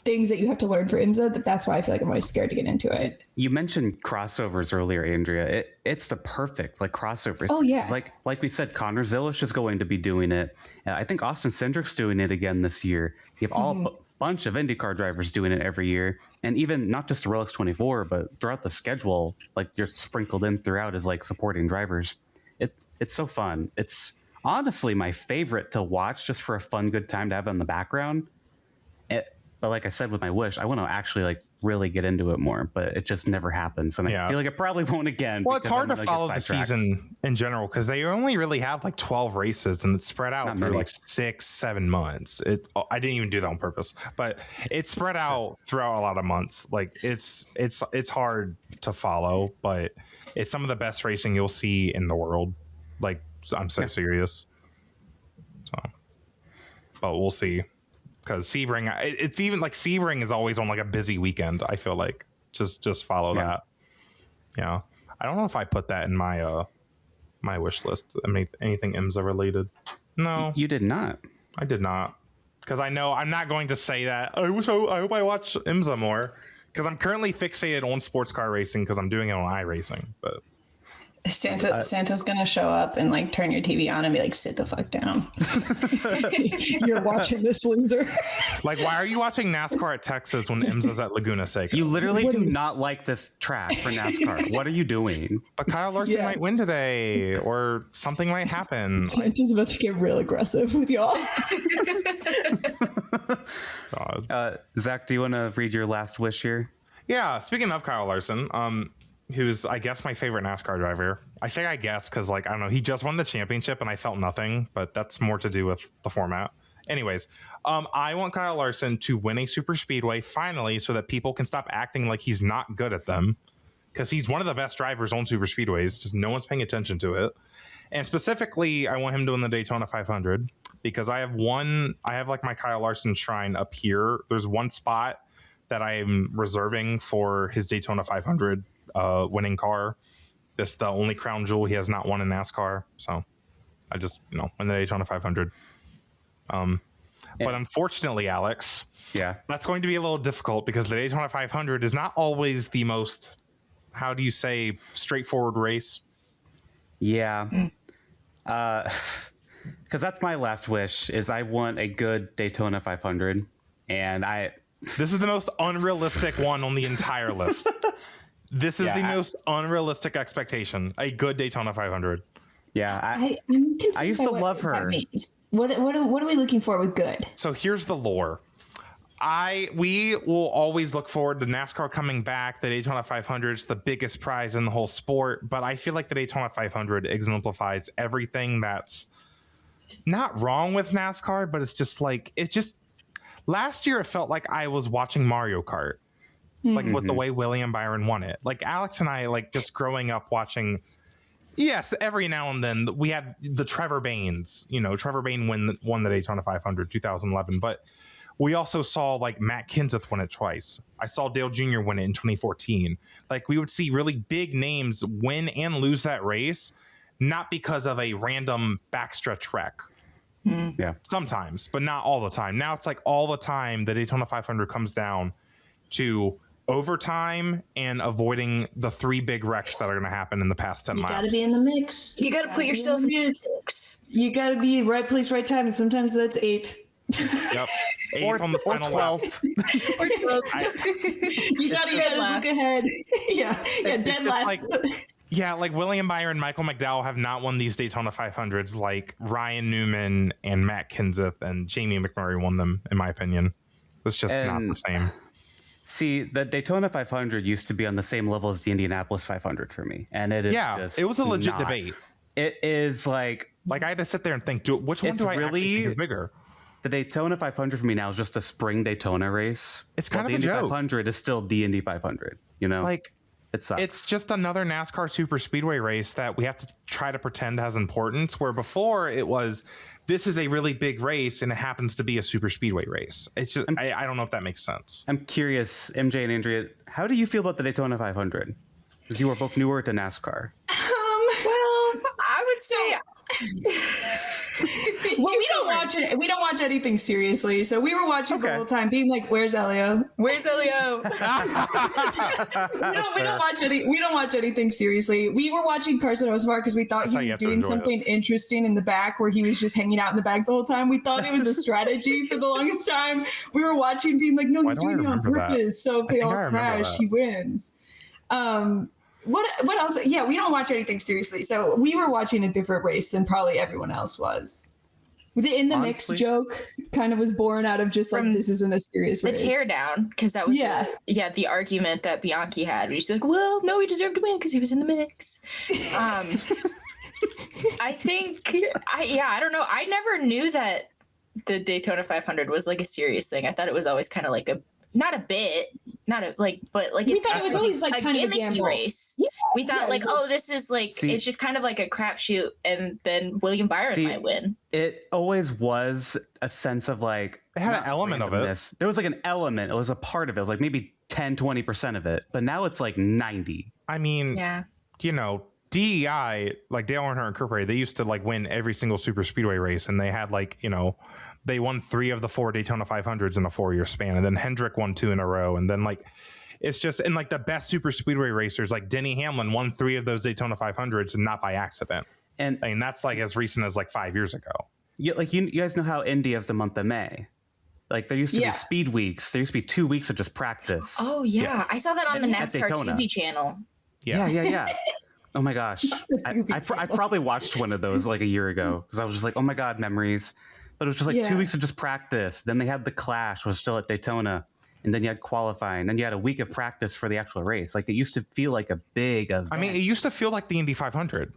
things that you have to learn for IMSA that's why I feel like I'm always scared to get into it. You mentioned crossovers earlier, Andrea. It's the perfect like crossovers. Oh yeah. Like we said, Connor Zilish is going to be doing it. I think Austin Cindric's doing it again this year. You have all bunch of IndyCar drivers doing it every year, and even not just the Rolex 24, but throughout the schedule, like you're sprinkled in throughout as like supporting drivers. It's so fun. It's honestly my favorite to watch just for a fun, good time to have in the background. But like I said with my wish, I want to actually like really get into it more, but it just never happens. And I feel like it probably won't again. Well, it's hard to follow the season in general because they only really have like 12 races and it's spread out through like 6-7 months. I didn't even do that on purpose, but it's spread out throughout a lot of months. Like it's hard to follow, but it's some of the best racing you'll see in the world. Like I'm so serious. So, but we'll see. Because Sebring, it's even like Sebring is always on like a busy weekend. I feel like just follow that. Yeah, I don't know if I put that in my my wish list. I mean, anything IMSA related? No, you did not. I did not. Because I know I'm not going to say that. I hope I watch IMSA more. Because I'm currently fixated on sports car racing because I'm doing it on iRacing. But Santa's gonna show up and like turn your TV on and be like, sit the fuck down. You're watching this, loser. Like, why are you watching NASCAR at Texas when IMSA's at Laguna Seca? You literally do not like this track for NASCAR. What are you doing? But Kyle Larson might win today, or something might happen. Santa's about to get real aggressive with y'all. Zach, do you want to read your last wish here? Yeah, speaking of Kyle Larson, who's, I guess, my favorite NASCAR driver. I say I guess because, like, I don't know, he just won the championship and I felt nothing, but that's more to do with the format. Anyways, I want Kyle Larson to win a super speedway finally so that people can stop acting like he's not good at them, because he's one of the best drivers on super speedways, just no one's paying attention to it. And specifically, I want him to win the Daytona 500 because I have like my Kyle Larson shrine up here. There's one spot that I'm reserving for his Daytona 500 winning car. This is the only crown jewel he has not won in NASCAR. So I just, win the Daytona 500. But unfortunately, Alex, that's going to be a little difficult because the Daytona 500 is not always the most, how do you say, straightforward race. Yeah. Because that's my last wish is I want a good Daytona 500. And this is the most unrealistic one on the entire list. This is the most unrealistic expectation. A good Daytona 500. Yeah, I used to love her. What are we looking for with good? So here's the lore. We will always look forward to NASCAR coming back. The Daytona 500 is the biggest prize in the whole sport, but I feel like the Daytona 500 exemplifies everything that's not wrong with NASCAR, but it's just like last year it felt like I was watching Mario Kart. Like with the way William Byron won it. Like Alex and I, like just growing up watching. Yes, every now and then we had the Trevor Baynes. Trevor Bayne won the Daytona 500 2011. But we also saw like Matt Kenseth win it twice. I saw Dale Jr. win it in 2014. Like we would see really big names win and lose that race, not because of a random backstretch wreck. Yeah, sometimes, but not all the time. Now it's like all the time the Daytona 500 comes down to overtime and avoiding the 3 big wrecks that are going to happen in the past 10 miles. You got to be in the mix. You got to put yourself in the mix. You got to be right place, right time, and sometimes that's 8th. Yep. 8th on the final 12th. Or 12th. You got to look ahead. Yeah, dead last. Like William Byron, Michael McDowell have not won these Daytona 500s like Ryan Newman and Matt Kenseth and Jamie McMurray won them, in my opinion. It's just not the same. See, the Daytona 500 used to be on the same level as the Indianapolis 500 for me. And it is just it was a legit debate. It is like I had to sit there and think, which one do I actually think is bigger? The Daytona 500 for me now is just a spring Daytona race. It's kind of the a Indy joke. 500 is still the Indy 500, Like, it sucks. It's just another NASCAR super speedway race that we have to try to pretend has importance, where before it was, this is a really big race and it happens to be a super speedway race. It's just, I don't know if that makes sense. I'm curious, MJ and Andrea, how do you feel about the Daytona 500? Because you are both newer to NASCAR. Well, I would say... Well, we don't watch it. We don't watch anything seriously. So we were watching the whole time, being like, "Where's Elio? Where's Elio?" We don't watch anything seriously. We were watching Carson Osmar because we thought he was doing something interesting in the back, where he was just hanging out in the back the whole time. We thought it was a strategy for the longest time. We were watching, being like, "No, he's doing it on purpose. So if they all crash, he wins." What else? Yeah, we don't watch anything seriously. So we were watching a different race than probably everyone else was. The in the mix joke kind of was born out of just like, this isn't a serious race. The teardown, because that was the argument that Bianchi had. She's like, well, no, he deserved to win because he was in the mix. I think, I don't know. I never knew that the Daytona 500 was like a serious thing. I thought it was always kind of like not a bit, but like we thought it was always like a kind of a gimmicky gamble race. Yeah, we thought this is like it's just kind of like a crapshoot, and then William Byron might win. It always was a sense of like it had an element of it. There was like an element. It was a part of it. It was like maybe 10-20% of it, but now it's like 90. I mean, DEI, like Dale Earnhardt Incorporated, they used to like win every single super speedway race, and they had like they won 3 of the 4 Daytona 500s in a 4-year span, and then Hendrick won 2 in a row, and then like it's just, and like the best super speedway racers like Denny Hamlin won 3 of those Daytona 500s, and not by accident. And I mean that's like as recent as like 5 years ago. Yeah, like you guys know how Indy has the month of May. Like there used to be speed weeks. There used to be 2 weeks of just practice. Oh yeah, I saw that on the NASCAR TV channel. Yeah. Oh my gosh, I probably watched one of those like a year ago because I was just like, oh my god, memories. But it was just like 2 weeks of just practice. Then they had the Clash, was still at Daytona, and then you had qualifying. Then you had a week of practice for the actual race. Like it used to feel like a big event. I mean, it used to feel like the Indy 500.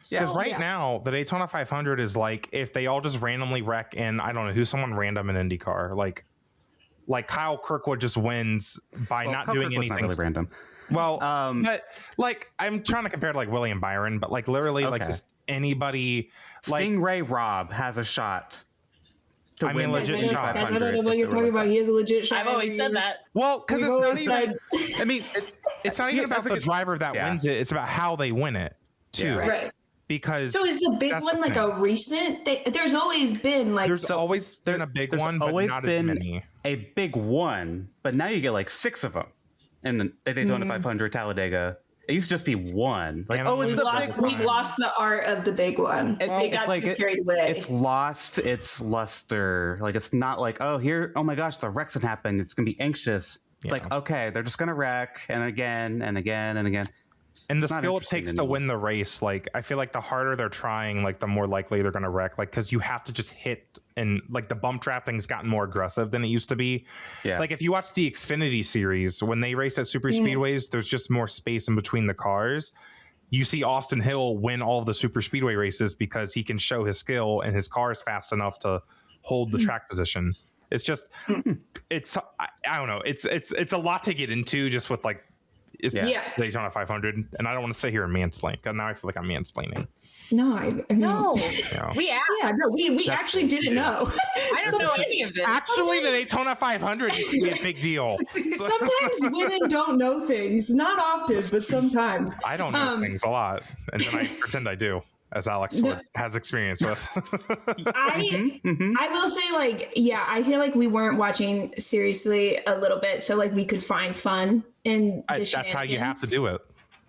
Because now the Daytona 500 is like if they all just randomly wreck in, I don't know, who's someone random in IndyCar, like Kyle Kirkwood just wins by not doing anything. Not really random. Well, but like I'm trying to compare to like William Byron, but like literally like just anybody. Like Stingray Robb has a shot. I mean, legit shot. I don't know what you're talking about. He has a legit shot. I've always said that. Well, because it's not even. I mean, it's not even about the driver that wins it. It's about how they win it too. Right. Because so is the big one like a recent? There's always been like there's always been a big one, but not as many. A big one, but now you get like 6 of them. And the Daytona 500 Talladega, it used to just be one. Like, we've lost the art of the big one. They got like carried away. It's lost its luster. Like it's not like, oh my gosh, the wreck's gonna happen. It's gonna be anxious. It's like, okay, they're just gonna wreck and again and again and again. And the skill it takes to win the race, like I feel like the harder they're trying, like the more likely they're going to wreck. Like because you have to just hit, and like the bump trapping's gotten more aggressive than it used to be. Yeah. Like if you watch the Xfinity series, when they race at super speedways, there's just more space in between the cars. You see Austin Hill win all of the super speedway races because he can show his skill and his car is fast enough to hold the track position. It's just, I don't know. It's a lot to get into just with like. Daytona 500, and I don't want to sit here and mansplain because now I feel like I'm mansplaining. No, I mean, no, we actually didn't know. I don't know any of this. Actually, the Daytona 500 used to be a big deal. Sometimes women don't know things, not often, but sometimes. I don't know things a lot, and then I pretend I do, as Alex has experience with. I will say, like, I feel like we weren't watching seriously a little bit, so like we could find fun in the that's how you have to do it.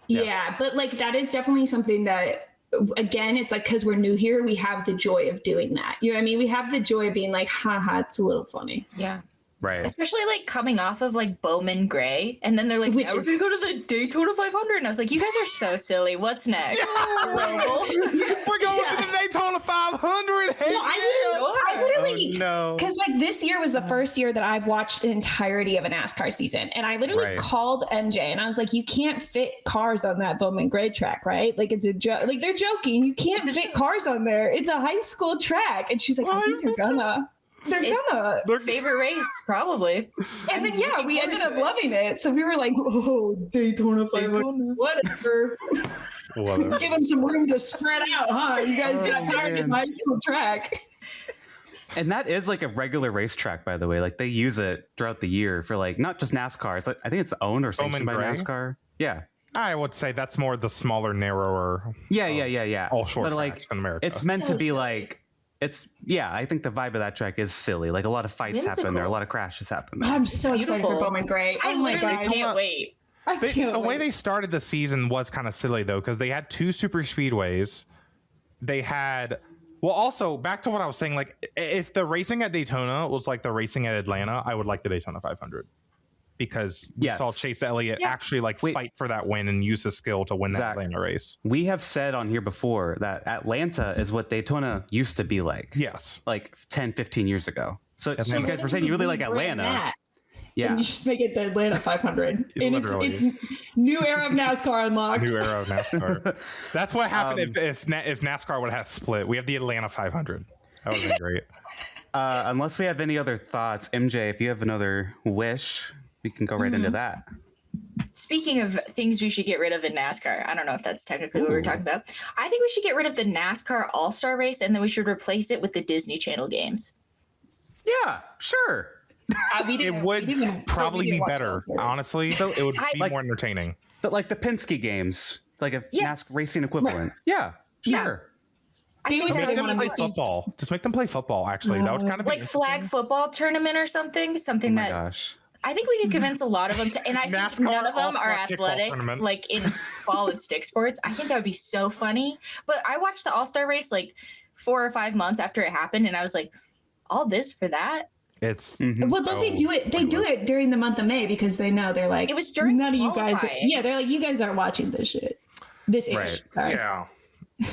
Yeah, but like that is definitely something that, again, it's like because we're new here, we have the joy of doing that. You know what I mean? We have the joy of being like, haha, it's a little funny. Yeah. Right. Especially like coming off of like Bowman Gray, and then they're like, we're gonna go to the Daytona 500, and I was like, you guys are so silly. What's next? We're going to the Daytona 500. Hey, I literally, because like this year was the first year that I've watched the entirety of a NASCAR season, and I literally called MJ and I was like, you can't fit cars on that Bowman Gray track, right? Like it's a joke. Like they're joking. You can't fit cars on there. It's a high school track, and she's like, I think you're gonna. They're gonna. Their favorite race, probably. And then we ended up loving it. So we were like, oh, Daytona 500, whatever. Give them some room to spread out, huh? You guys got tired of high school track. And that is like a regular racetrack, by the way. Like they use it throughout the year for like not just NASCAR. It's like I think it's owned or sanctioned by NASCAR. Yeah. I would say that's more the smaller, narrower. Yeah. All short but like in America. It's meant to be like. I think the vibe of that track is silly. Like a lot of fights happen there, a lot of crashes happen there. I'm so excited for Bowman Gray. I literally can't wait. The way they started the season was kind of silly though, because they had 2 super speedways. They had, well, also back to what I was saying, like if the racing at Daytona was like the racing at Atlanta, I would like the Daytona 500. because we saw Chase Elliott actually fight for that win and use his skill to win that Atlanta race. We have said on here before that Atlanta is what Daytona used to be like. Yes. Like 10, 15 years ago. So you guys were saying you really like Atlanta. Yeah. And you just make it the Atlanta 500. And it's new era of NASCAR unlocked. New era of NASCAR. That's what happened if NASCAR would have split. We have the Atlanta 500. That would have been great. Unless we have any other thoughts, MJ, if you have another wish, we can go right into that. Speaking of things we should get rid of in NASCAR, I don't know if that's technically what we're talking about. I think we should get rid of the NASCAR All-Star Race, and then we should replace it with the Disney Channel games. Yeah, sure. It would probably be better, honestly. So it would be more entertaining. But like the Penske games, like a NASCAR racing equivalent. Right. Yeah, sure. Make them play football. Just make them play football, actually. That would kind of be like flag football tournament or something. Something that I think we could convince a lot of them to, and I think none of them are athletic, like in ball and stick sports. I think that would be so funny. But I watched the All-Star race like 4 or 5 months after it happened, and I was like, all this for that? It's well, don't they do it? They do it during the month of May because they know they're like, it was during none of you guys. Yeah, they're like, you guys aren't watching this shit. This ish. Sorry. Yeah.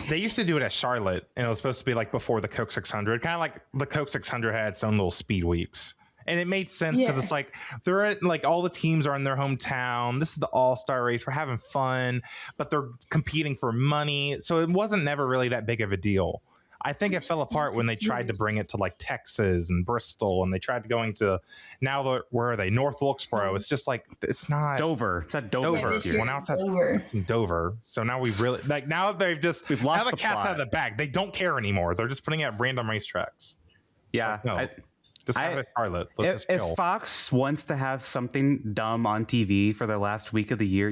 They used to do it at Charlotte, and it was supposed to be like before the Coke 600, kind of like the Coke 600 had its own little speed weeks. And it made sense because it's like they're at, like all the teams are in their hometown. This is the All-Star race. We're having fun, but they're competing for money. So it wasn't never really that big of a deal. I think it fell apart when they tried to bring it to like Texas and Bristol, and they tried going to where are they? North Wilkesboro. It's just like it's not Dover. It's at Dover. Well, now it's at Dover. So now we really now we've lost the cat's out of the bag. They don't care anymore. They're just putting it at random racetracks. Yeah. Just have it Charlotte. If Fox wants to have something dumb on TV for the last week of the year,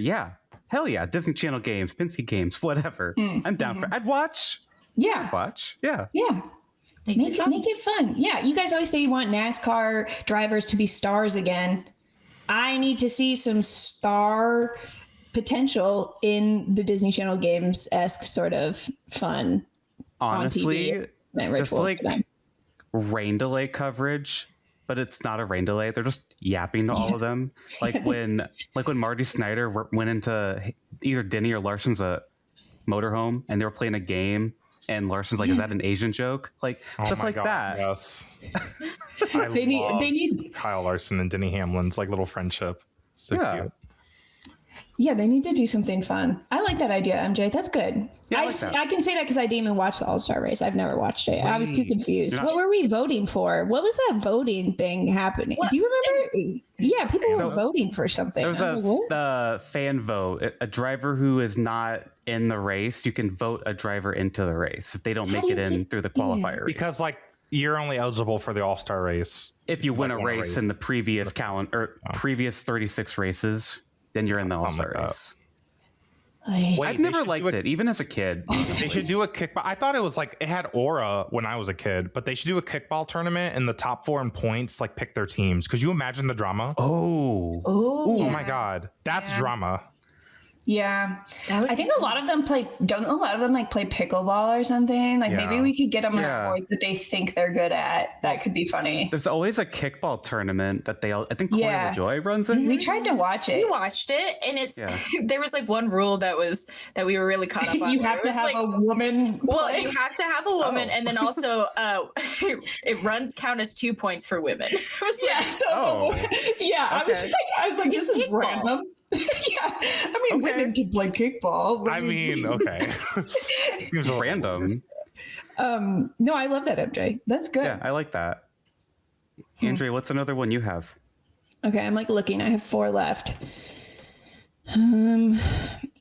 hell yeah, Disney Channel games, Penske games, whatever. I'm down for. I'd watch. Yeah. Watch. Yeah. Yeah. Make it fun. Yeah. You guys always say you want NASCAR drivers to be stars again. I need to see some star potential in the Disney Channel games-esque sort of fun. Honestly, just like rain delay coverage, but it's not a rain delay. They're just yapping to all of them. Like when Marty Snyder went into either Denny or Larson's motorhome and they were playing a game. And Larson's like, is that an Asian joke? Like stuff like that. Yes. they need Kyle Larson and Denny Hamlin's like little friendship. So cute. Yeah, they need to do something fun. I like that idea, MJ. That's good. Yeah, I can say that because I didn't even watch the All-Star race. I've never watched it. I was too confused. What were we voting for? What was that voting thing happening? Do you remember? Yeah, people were voting for something. There was the fan vote. A driver who is not in the race, you can vote a driver into the race if they don't make it in through the qualifier race. Because like you're only eligible for the All-Star race if you win a race in the previous previous 36 races. Then you're in the All-Star race. I've never liked it, even as a kid. They should do a kickball. I thought it was like it had aura when I was a kid, but they should do a kickball tournament and the top 4 in points like pick their teams. Could you imagine the drama? Oh my God, that's drama. Yeah, I think a lot of them play pickleball or something. Like maybe we could get them a sport that they think they're good at. That could be funny. There's always a kickball tournament that I think Corey LaJoy runs it. We tried to watch it. We watched it, and it's there was like one rule that we were really caught up on. You have to have a woman. Well, you have to have a woman, and then also it count as 2 points for women. I was like, this is random. I mean, women can play kickball. I mean, okay. Seems random. No, I love that, MJ. That's good. Yeah, I like that. Andrea, what's another one you have? Okay, I'm like looking. I have 4 left.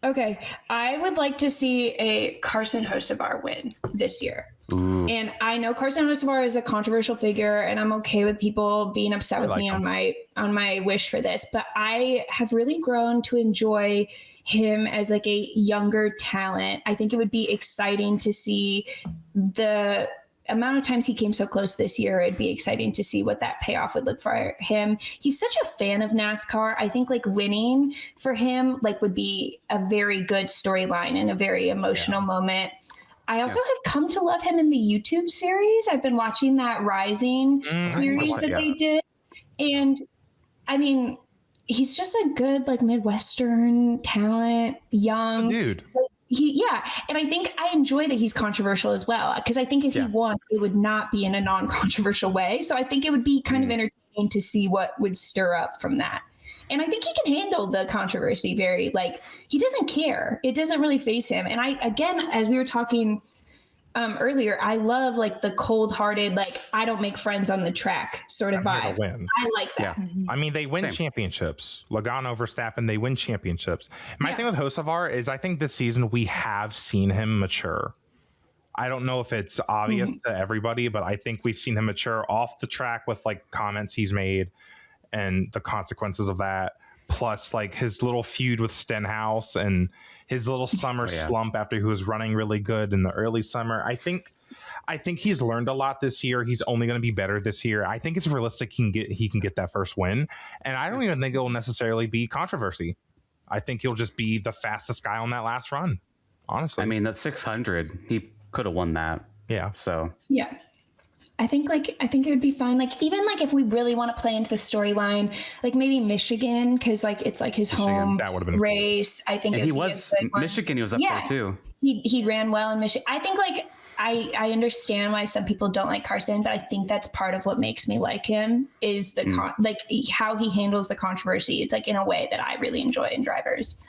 Okay, I would like to see a Carson Hocevar win this year. Ooh. And I know Carson Hocevar is a controversial figure, and I'm okay with people being upset with me on my wish for this. But I have really grown to enjoy him as like a younger talent. I think it would be exciting to see the amount of times he came so close this year. It'd be exciting to see what that payoff would look for him. He's such a fan of NASCAR. I think like winning for him like would be a very good storyline and a very emotional moment. I also have come to love him in the YouTube series. I've been watching that Rising series that they did. And I mean, he's just a good like Midwestern talent, young dude. And I think I enjoy that he's controversial as well, because I think if he won, it would not be in a non-controversial way. So I think it would be kind of entertaining to see what would stir up from that. And I think he can handle the controversy very, like, he doesn't care. It doesn't really faze him. And I, again, as we were talking earlier, I love like the cold-hearted, like, I don't make friends on the track sort of vibe. I like that. Yeah. I mean, they win championships. Logano, Verstappen, they win championships. My thing with Hocevar is I think this season we have seen him mature. I don't know if it's obvious to everybody, but I think we've seen him mature off the track with like comments he's made and the consequences of that. Plus like his little feud with Stenhouse and his little summer slump after he was running really good in the early summer. I think he's learned a lot this year. He's only going to be better this year. I think it's realistic he can get that first win. And I don't even think it will necessarily be controversy. I think he'll just be the fastest guy on that last run. Honestly. I mean, that 600, he could have won that. Yeah. So yeah. I think it would be fine. Like, even like if we really want to play into the storyline, like maybe Michigan, because like it's like his home race. Cool. I think he was Michigan. He was up there too. He ran well in Michigan. I think like I understand why some people don't like Carson, but I think that's part of what makes me like him is the like how he handles the controversy. It's like in a way that I really enjoy in drivers.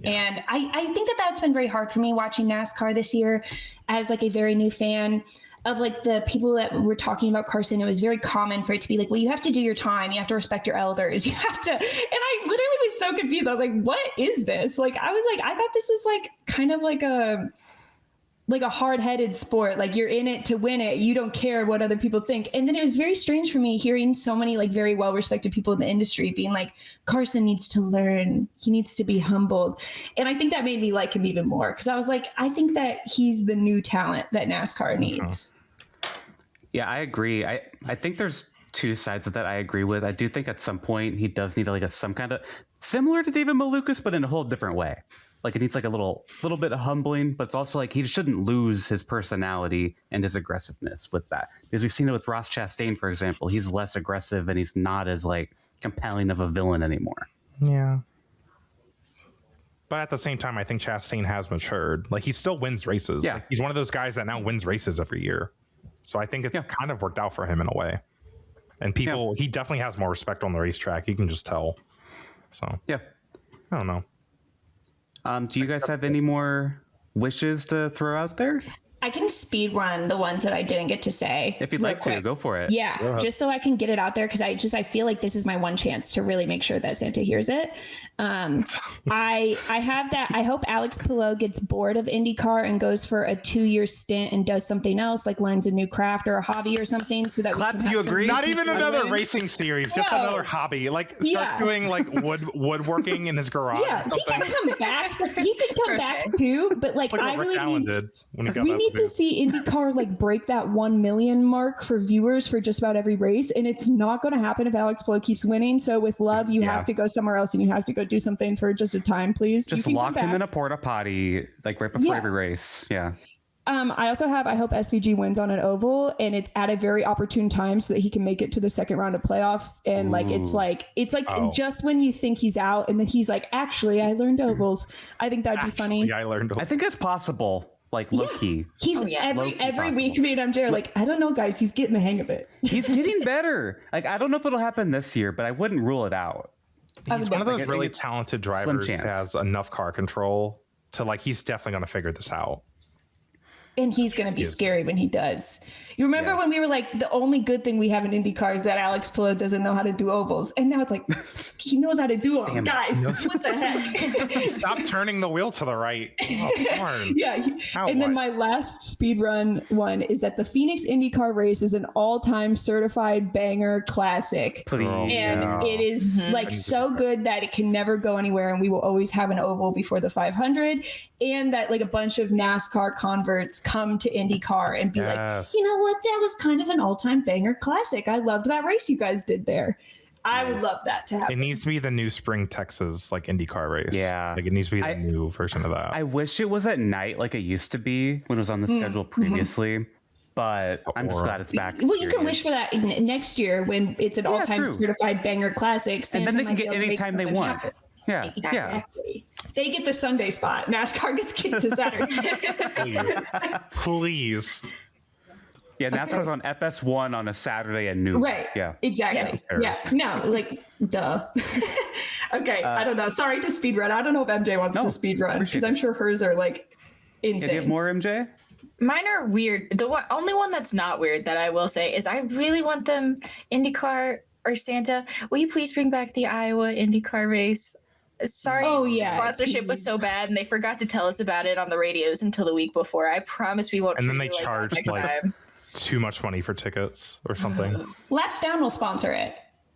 Yeah. And I think that's been very hard for me watching NASCAR this year as like a very new fan. Of like the people that were talking about Carson, it was very common for it to be like, well, you have to do your time. You have to respect your elders. You have to. And I literally was so confused. I was like, what is this? Like, I was like, I thought this was like kind of like a hard-headed sport. Like, you're in it to win it. You don't care what other people think. And then it was very strange for me hearing so many like very well-respected people in the industry being like, Carson needs to learn. He needs to be humbled. And I think that made me like him even more, because I was like, I think that he's the new talent that NASCAR needs. Yeah, I agree. I think there's two sides of that I agree with. I do think at some point he does need like some kind of similar to David Malukas, but in a whole different way. Like, it needs like a little bit of humbling, but it's also like he shouldn't lose his personality and his aggressiveness with that, because we've seen it with Ross Chastain, for example. He's less aggressive and he's not as like compelling of a villain anymore. Yeah. But at the same time, I think Chastain has matured. Like, he still wins races. Yeah. Like, he's one of those guys that now wins races every year. So I think it's kind of worked out for him in a way. And people, he definitely has more respect on the racetrack. You can just tell. So, I don't know. Do you guys have any more wishes to throw out there? I can speed run the ones that I didn't get to say. If you'd like to, go for it. Yeah, just so I can get it out there, because I feel like this is my one chance to really make sure that Santa hears it. I have that. I hope Alex Pillow gets bored of IndyCar and goes for a 2-year stint and does something else, like learns a new craft or a hobby or something. So that clap if you agree. Not even another racing series, just another hobby. Like, starts doing like woodworking in his garage. Yeah, he can come back. He can come back too. But like I really need to see IndyCar like break that 1 million mark for viewers for just about every race, and it's not going to happen if Alex Pillow keeps winning. So with love, you have to go somewhere else and you have to go do something for just a time, please. Just lock him in a porta potty like right before every race. Yeah. I also have, I hope SVG wins on an oval, and it's at a very opportune time so that he can make it to the second round of playoffs. And like, it's like just when you think he's out, and then he's like, actually, I learned ovals. I think that'd be funny. I think it's possible. Like, low key. He's every week me and MJ are like, I don't know, guys, he's getting the hang of it. He's getting better. Like, I don't know if it'll happen this year, but I wouldn't rule it out. He's one of those really talented drivers who has enough car control to like, he's definitely going to figure this out. And he's going to be scary when he does. You remember when we were like, the only good thing we have in IndyCar is that Alex Pillow doesn't know how to do ovals. And now it's like, he knows how to do them. Guys, what the heck? Stop turning the wheel to the right. Oh, then my last speed run one is that the Phoenix IndyCar race is an all-time certified banger classic. And it is like so good that it can never go anywhere. And we will always have an oval before the 500. And that like a bunch of NASCAR converts come to IndyCar and be like, you know what, that was kind of an all-time banger classic. I loved that race you guys did there. I would love that to happen. It needs to be the new Spring Texas like IndyCar race. Yeah, like it needs to be the new version of that. I wish it was at night like it used to be when it was on the schedule previously. but I'm just glad it's back. Well, you can wish for that next year when it's an all-time certified banger classic. And then they can get anytime they want. Happen. Yeah, exactly. They get the Sunday spot. NASCAR gets kicked to Saturday. Please. Yeah, NASCAR's on FS1 on a Saturday at noon. Right. Yeah. Exactly. Yeah. No, like, duh. Okay. I don't know. Sorry to speed run. I don't know if MJ wants to speed run because I'm sure hers are like insane. Do you have more, MJ? Mine are weird. The only one that's not weird that I will say is I really want them IndyCar or Santa. Will you please bring back the Iowa IndyCar race? Sorry, sponsorship was so bad, and they forgot to tell us about it on the radios until the week before. I promise we won't. And then they charged like too much money for tickets or something. Lapsdown will sponsor it.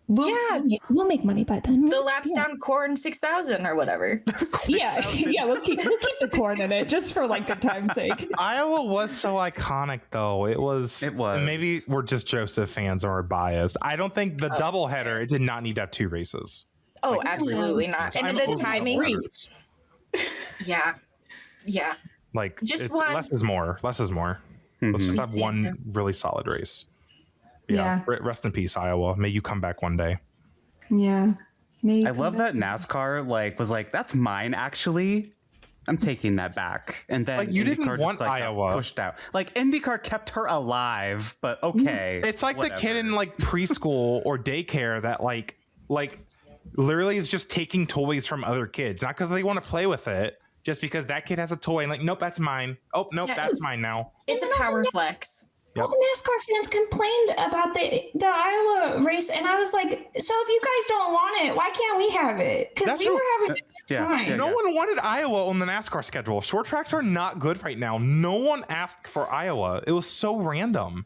We'll make money by then. The Lapsdown Corn 6000 or whatever. Yeah, we'll keep the corn in it just for like good time's sake. Iowa was so iconic, though. It was. Maybe we're just Joseph fans or biased. I don't think the doubleheader. It did not need to have 2 races. Oh, absolutely not. And the timing. Yeah. Like just less is more. Less is more. Let's just have one really solid race. Yeah. Rest in peace, Iowa. May you come back one day. Yeah. I love that NASCAR was like, that's mine actually. I'm taking that back. And then you didn't want Iowa pushed out. Like IndyCar kept her alive, but okay. It's like the kid in like preschool or daycare that like literally is just taking toys from other kids, not because they want to play with it, just because that kid has a toy and like, nope, that's mine. Oh, nope, that's mine now. It's a power flex. All the NASCAR fans complained about the Iowa race, and I was like, so if you guys don't want it, why can't we have it? Because we were having a good time. No one wanted Iowa on the NASCAR schedule. Short tracks are not good right now. No one asked for Iowa. It was so random.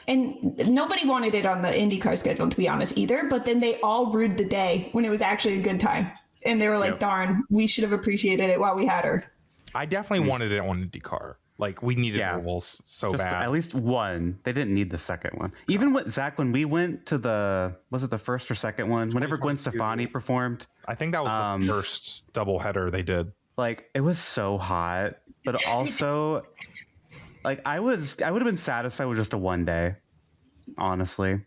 And nobody wanted it on the IndyCar schedule, to be honest, either. But then they all rued the day when it was actually a good time. And they were like, darn, we should have appreciated it while we had her. I definitely wanted it on IndyCar. Like, we needed ovals so just bad. At least one. They didn't need the second one. Even with Zack, when we went to was it the first or second one? Whenever Gwen Stefani performed. I think that was the first doubleheader they did. Like, it was so hot. But also, like, I would have been satisfied with just a one day, honestly.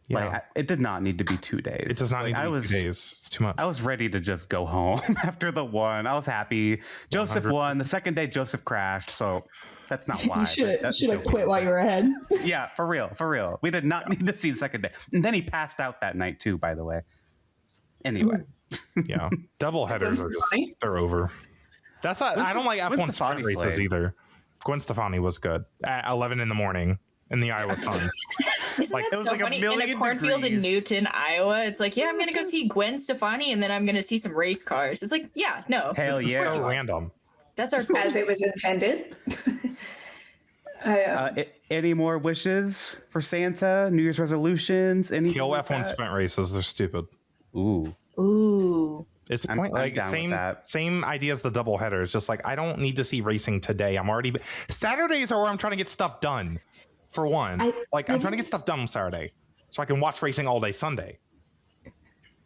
Yeah. Like, it did not need to be 2 days. It does not need to be 2 days. It's too much. I was ready to just go home after the one. I was happy. Joseph 100%. Won. The second day, Joseph crashed. So that's not why. You should have quit while you were ahead. Yeah, for real. We did not need to see the second day. And then he passed out that night too, by the way. Anyway. Yeah. Double headers are just, they're over. That's not, I don't like F1 sprint races either. Gwen Stefani was good at 11 in the morning in the Iowa sun. Isn't that so funny? In a cornfield in Newton, Iowa, it's like, I'm going to go see Gwen Stefani and then I'm going to see some race cars. It's like, no. Hell yeah. So random. That's our as it was intended. Any more wishes for Santa? New Year's resolutions? Kill F1 sprint races. They're stupid. Ooh. It's same idea as the double header. It's just like, I don't need to see racing today. Saturdays are where I'm trying to get stuff done. For one, I'm trying to get stuff done on Saturday so I can watch racing all day Sunday.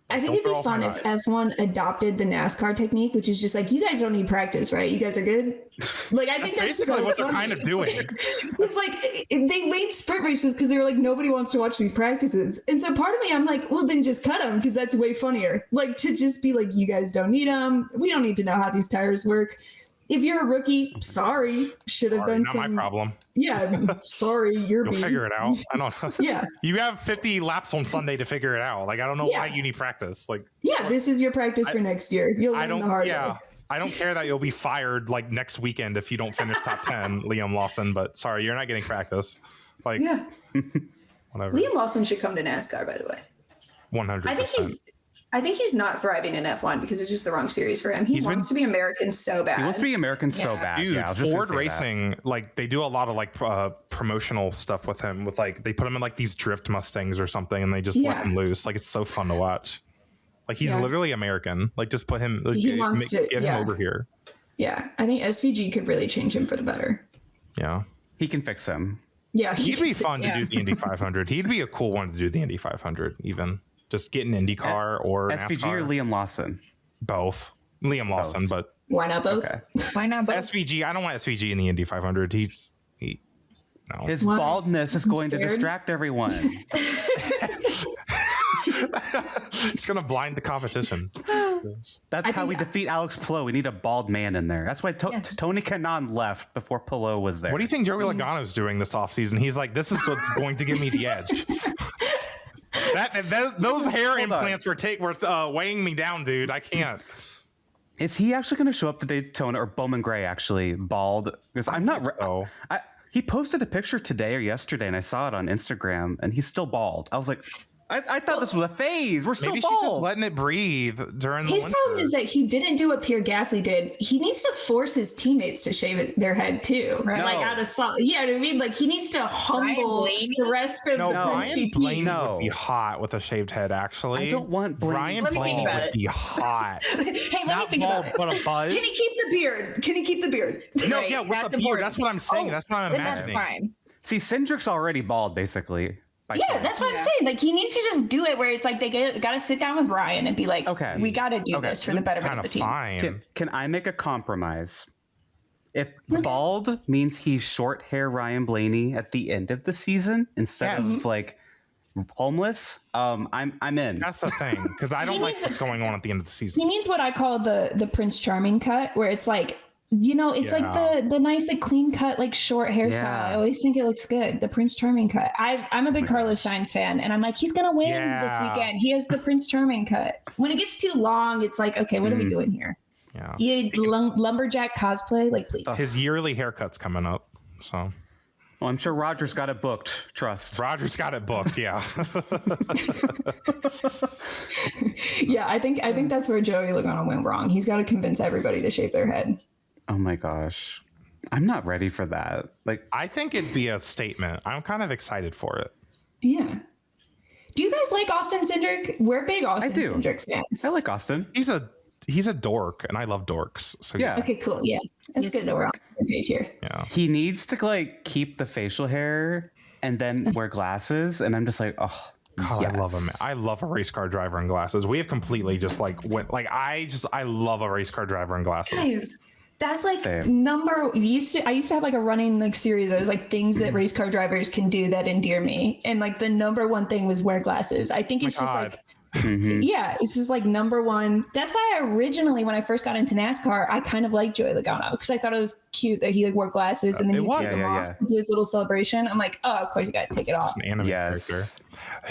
I think it'd be fun if F1 adopted the NASCAR technique, which is just like, you guys don't need practice, right? You guys are good. Like, I think that's basically so what funny. they're kind of doing. It's like they made sprint races because they were like, nobody wants to watch these practices. And so part of me, I'm like, well, then just cut them because that's way funnier. Like, to just be like, you guys don't need them. We don't need to know how these tires work. If you're a rookie, sorry, should have done some. Not my problem. Yeah, sorry, you'll figure it out. I don't. Yeah, you have 50 laps on Sunday to figure it out. Like, I don't know why you need practice. Like, this is your practice for next year. You'll learn the hard way. I don't care that you'll be fired like next weekend if you don't finish top 10, Liam Lawson. But sorry, you're not getting practice. Like, whatever. Liam Lawson should come to NASCAR, by the way. 100%. I think he's not thriving in F1 because it's just the wrong series for him. He wants to be American so bad. He wants to be American so bad. Dude, Ford Racing, like, they do a lot of like promotional stuff with him. With like, they put him in like these drift Mustangs or something, and they just let him loose. Like, it's so fun to watch. Like, he's literally American. Like, just put him, like, get him over here. Yeah, I think SVG could really change him for the better. Yeah, he can fix him. Yeah, he'd be fun to do the Indy 500. He'd be a cool one to do the Indy 500 even. Just get an IndyCar or SVG NASCAR. Or Liam Lawson? Both. Liam Lawson, but why not both? Okay. Why not both? SVG. I don't want SVG in the Indy 500. No. His Why? baldness is I'm going to scared. distract everyone. It's gonna blind the competition. That's how we defeat Alex Pillow. We need a bald man in there. That's why Tony Kanaan left before Pillow was there. What do you think Joey Logano's doing this offseason? He's like, this is what's going to give me the edge. Those hair implants were weighing me down, dude. I can't. Is he actually going to show up to Daytona, or Bowman Gray actually bald? Because I'm not. He posted a picture today or yesterday, and I saw it on Instagram, and he's still bald. I was like, I thought this was a phase. We're still Maybe bald. she's just letting it breathe during the His winter. problem is that he didn't do what Pierre Gasly did. He needs to force his teammates to shave their head too. Right. Like out of salt. Yeah, you know what I mean? Like he needs to humble the rest of the Ryan Penske Blaney team. would be hot with a shaved head, actually. I don't want Blaney. Ryan Let me think Blaney about would it. be hot. Hey, let me Not think bald, about it. but a buzz. Can he keep the beard? Can he keep the beard? No, Right, yeah, with that's the beard. important. That's what I'm saying. That's what I'm Then that's imagining. fine. See, Cindric's already bald, basically. Yeah, that's what I'm saying. Like he needs to just do it where it's like they got to sit down with Ryan and be like, Okay. we got to do Okay. this for the betterment Kind of the of team. fine. Can I make a compromise? If bald means he's short hair Ryan Blaney at the end of the season instead of like homeless, I'm in. That's the thing, because I don't like what's going on at the end of the season. He needs what I call the Prince Charming cut, where it's like, you know, it's like the nice, like clean cut, like short hairstyle. Yeah. I always think it looks good. The Prince Charming cut. I'm a big Carlos Sainz fan, and I'm like, he's gonna win this weekend. He has the Prince Charming cut. When it gets too long, it's like, okay, what are we doing here? Yeah. You lumberjack cosplay, like please. His yearly haircut's coming up, so Well, I'm sure Roger's got it booked. Trust. Roger's got it booked. Yeah. Yeah, I think that's where Joey Logano went wrong. He's got to convince everybody to shave their head. Oh my gosh. I'm not ready for that. Like, I think it'd be a statement. I'm kind of excited for it. Yeah. Do you guys like Austin Cindric? We're big Austin do. Cindric fans. I like Austin. He's a dork, and I love dorks. So Yeah. Okay, cool. Yeah, that's good that we're on the same page here. yeah. He needs to like keep the facial hair and then wear glasses. And I'm just like, oh, God, yes. I love him. I love a race car driver in glasses. We have completely just like went like I love a race car driver in glasses. Guys, that's like Same. I used to have like a running like series. It was like things that race car drivers can do that endear me, and like the number one thing was wear glasses. I think it's just God. like. Yeah, it's just like number one. That's why I originally, when I first got into NASCAR, I kind of liked Joey Logano because I thought it was cute that he like wore glasses and then It he was. took them Yeah, off, do his little celebration. I'm like, oh, of course you got to take it off. An anime Yes. character.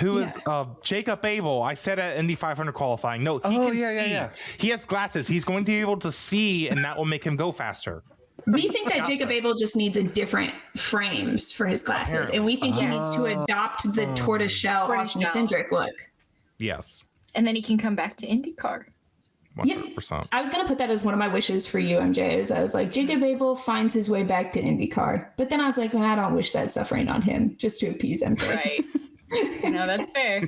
Who is Jacob Abel? I said at Indy 500 qualifying. No, he Oh, can yeah, see. yeah, yeah. He has glasses. He's going to be able to see, and that will make him go faster. We think that Jacob Abel just needs a different frames for his glasses, and we think he needs to adopt the tortoiseshell Austin Cindric look. Yes, And then he can come back to IndyCar. 100%. I was gonna put that as one of my wishes for you, MJ. Is I was like, Jacob Abel finds his way back to IndyCar, but then I was like, well, I don't wish that suffering on him, just to appease MJ. Right. No, that's fair.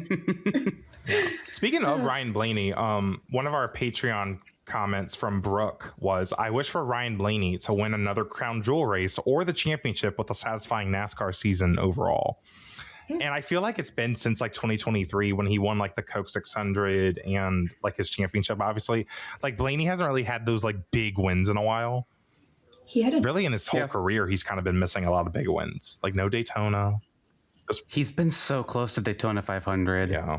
Speaking of Ryan Blaney, one of our Patreon comments from Brooke was, I wish for Ryan Blaney to win another crown jewel race or the championship with a satisfying NASCAR season overall. And I feel like it's been since like 2023 when he won like the Coke 600 and like his championship, obviously. Like Blaney hasn't really had those like big wins in a while. He had a Really in his whole career, he's kind of been missing a lot of big wins. Like no Daytona. He's been so close to Daytona 500. Yeah.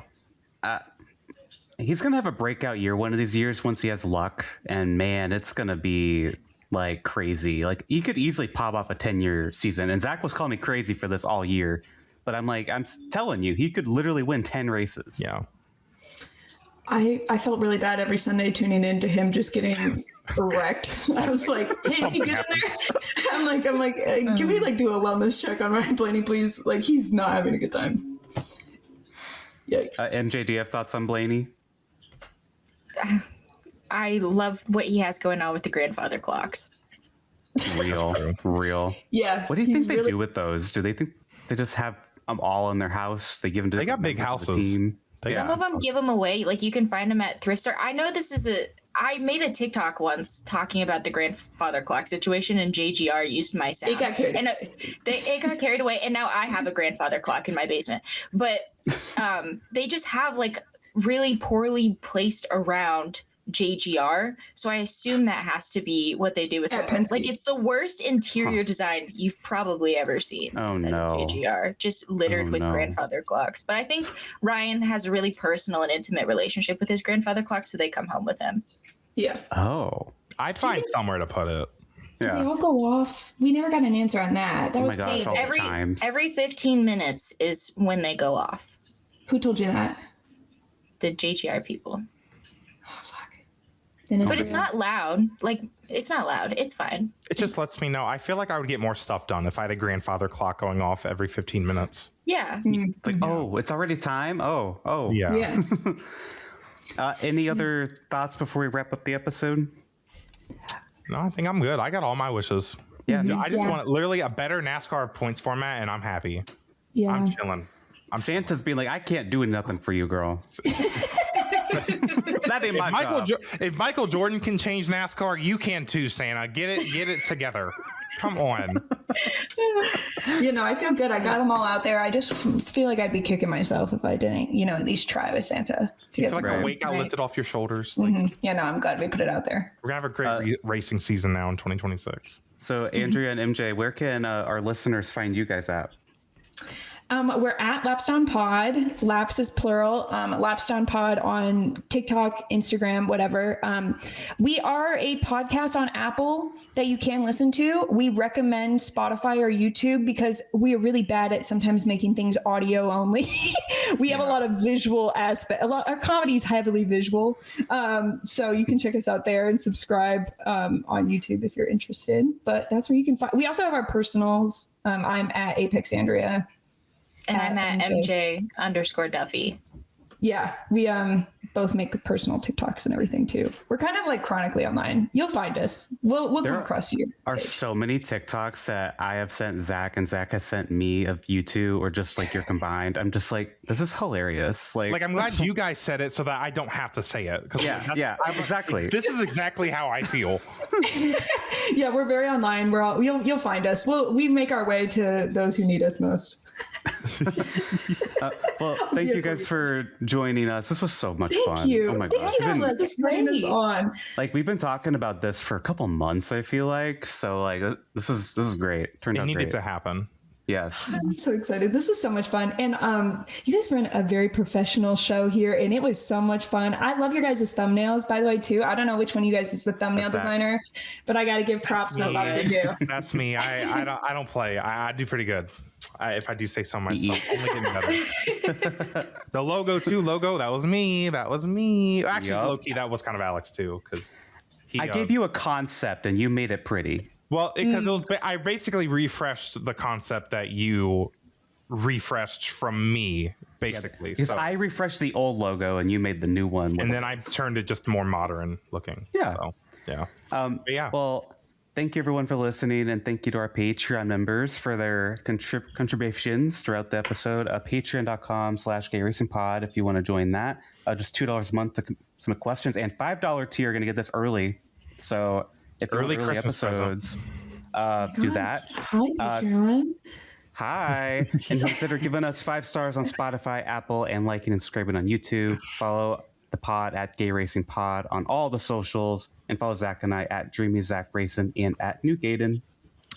He's going to have a breakout year one of these years once he has luck. And man, it's going to be like crazy. Like he could easily pop off a 10-year season. And Zach was calling me crazy for this all year. But I'm like, I'm telling you, he could literally win 10 races. Yeah. I felt really bad every Sunday tuning in to him just getting wrecked. I was like, hey, is he good in there? I'm like, can we like do a wellness check on Ryan Blaney, please? Like, he's not having a good time. Yikes. MJ, do you have thoughts on Blaney? I love what he has going on with the grandfather clocks. Real. Yeah. What do you he's think they really- do with those? Do they think they just have them all in their house? They give them to They got different big members of the houses. team? Some of them give them away. Like you can find them at thrift store. I know this is I made a TikTok once talking about the grandfather clock situation, and JGR used my sound. It got carried and it got carried away, and now I have a grandfather clock in my basement. But they just have like really poorly placed around JGR, so I assume that has to be what they do with it. Like, it's the worst interior design you've probably ever seen. Oh no, JGR, just littered with grandfather clocks. But I think Ryan has a really personal and intimate relationship with his grandfather clock, so they come home with him. Yeah. Oh, I'd find somewhere to put it. Yeah. They all go off. We never got an answer on that. That was gosh, every 15 minutes is when they go off. Who told you that? The JGR people. Oh, fuck. But it's not loud. Like, it's not loud. It's fine. It just lets me know. I feel like I would get more stuff done if I had a grandfather clock going off every 15 minutes. Yeah. It's like, oh, it's already time? Oh. Yeah. Any other thoughts before we wrap up the episode? No, I think I'm good. I got all my wishes. Yeah. I just want literally a better NASCAR points format, and I'm happy. Yeah. I'm chilling. Santa's being like, I can't do nothing for you, girl. That ain't my job. If Michael Jordan can change NASCAR, you can too, Santa. Get it together. Come on. I feel good. I got them all out there. I just feel like I'd be kicking myself if I didn't, at least try with Santa. To get like a weight got lifted off your shoulders. Like, Yeah, no, I'm glad we put it out there. We're going to have a great racing season now in 2026. So, Andrea and MJ, where can our listeners find you guys at? We're at Lapsdown Pod. Laps is plural. Lapsdown Pod on TikTok, Instagram, whatever. We are a podcast on Apple that you can listen to. We recommend Spotify or YouTube because we are really bad at sometimes making things audio only. We have a lot of visual aspect. Our comedy is heavily visual. So you can check us out there and subscribe on YouTube if you're interested. But that's where you can find. We also have our personals. I'm at Apex Andrea. And I'm at MJ_Duffy. Yeah, we both make personal TikToks and everything too. We're kind of like chronically online. You'll find us. We'll come across you. There are so many TikToks that I have sent Zach and Zach has sent me of you two, or just like you're combined. I'm just like, this is hilarious. Like I'm glad you guys said it so that I don't have to say it. Yeah, exactly. This is exactly how I feel. Yeah, we're very online. You'll find us. We make our way to those who need us most. Well, thank you guys for joining us. This was so much fun. Thank you. Oh my gosh. This is great. On. Like, we've been talking about this for a couple months, I feel like. So like this is great. Turned out great. It needed to happen. Yes. I'm so excited. This is so much fun. And you guys run a very professional show here, and it was so much fun. I love your guys' thumbnails, by the way, too. I don't know which one of you guys is the thumbnail designer, but I got to give props to what you do. That's me. I don't play. I do pretty good. If I do say so myself. Only getting better. The logo, that was me. Actually, low-key, that was kind of Alex, too, because I gave you a concept, and you made it pretty. Well, because I basically refreshed the concept that you refreshed from me, basically. Because I refreshed the old logo and you made the new one. And then I turned it just more modern looking. Yeah. So, yeah. Yeah. Well, thank you everyone for listening, and thank you to our Patreon members for their contributions throughout the episode. Patreon.com/gayracingpod if you want to join that. Just $2 a month to submit questions, and $5 tier, you're going to get this early. So if you want early episodes, do that. Hi, John. Hi. And consider giving us 5 stars on Spotify, Apple, and liking and subscribing on YouTube. Follow the pod at Gay Racing Pod on all the socials, and follow Zach and I at Dreamy Zach Racing and at New Gaiden.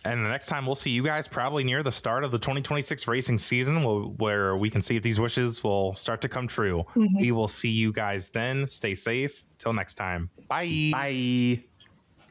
And the next time we'll see you guys probably near the start of the 2026 racing season, where we can see if these wishes will start to come true. We will see you guys then. Stay safe. Till next time. Bye. Bye.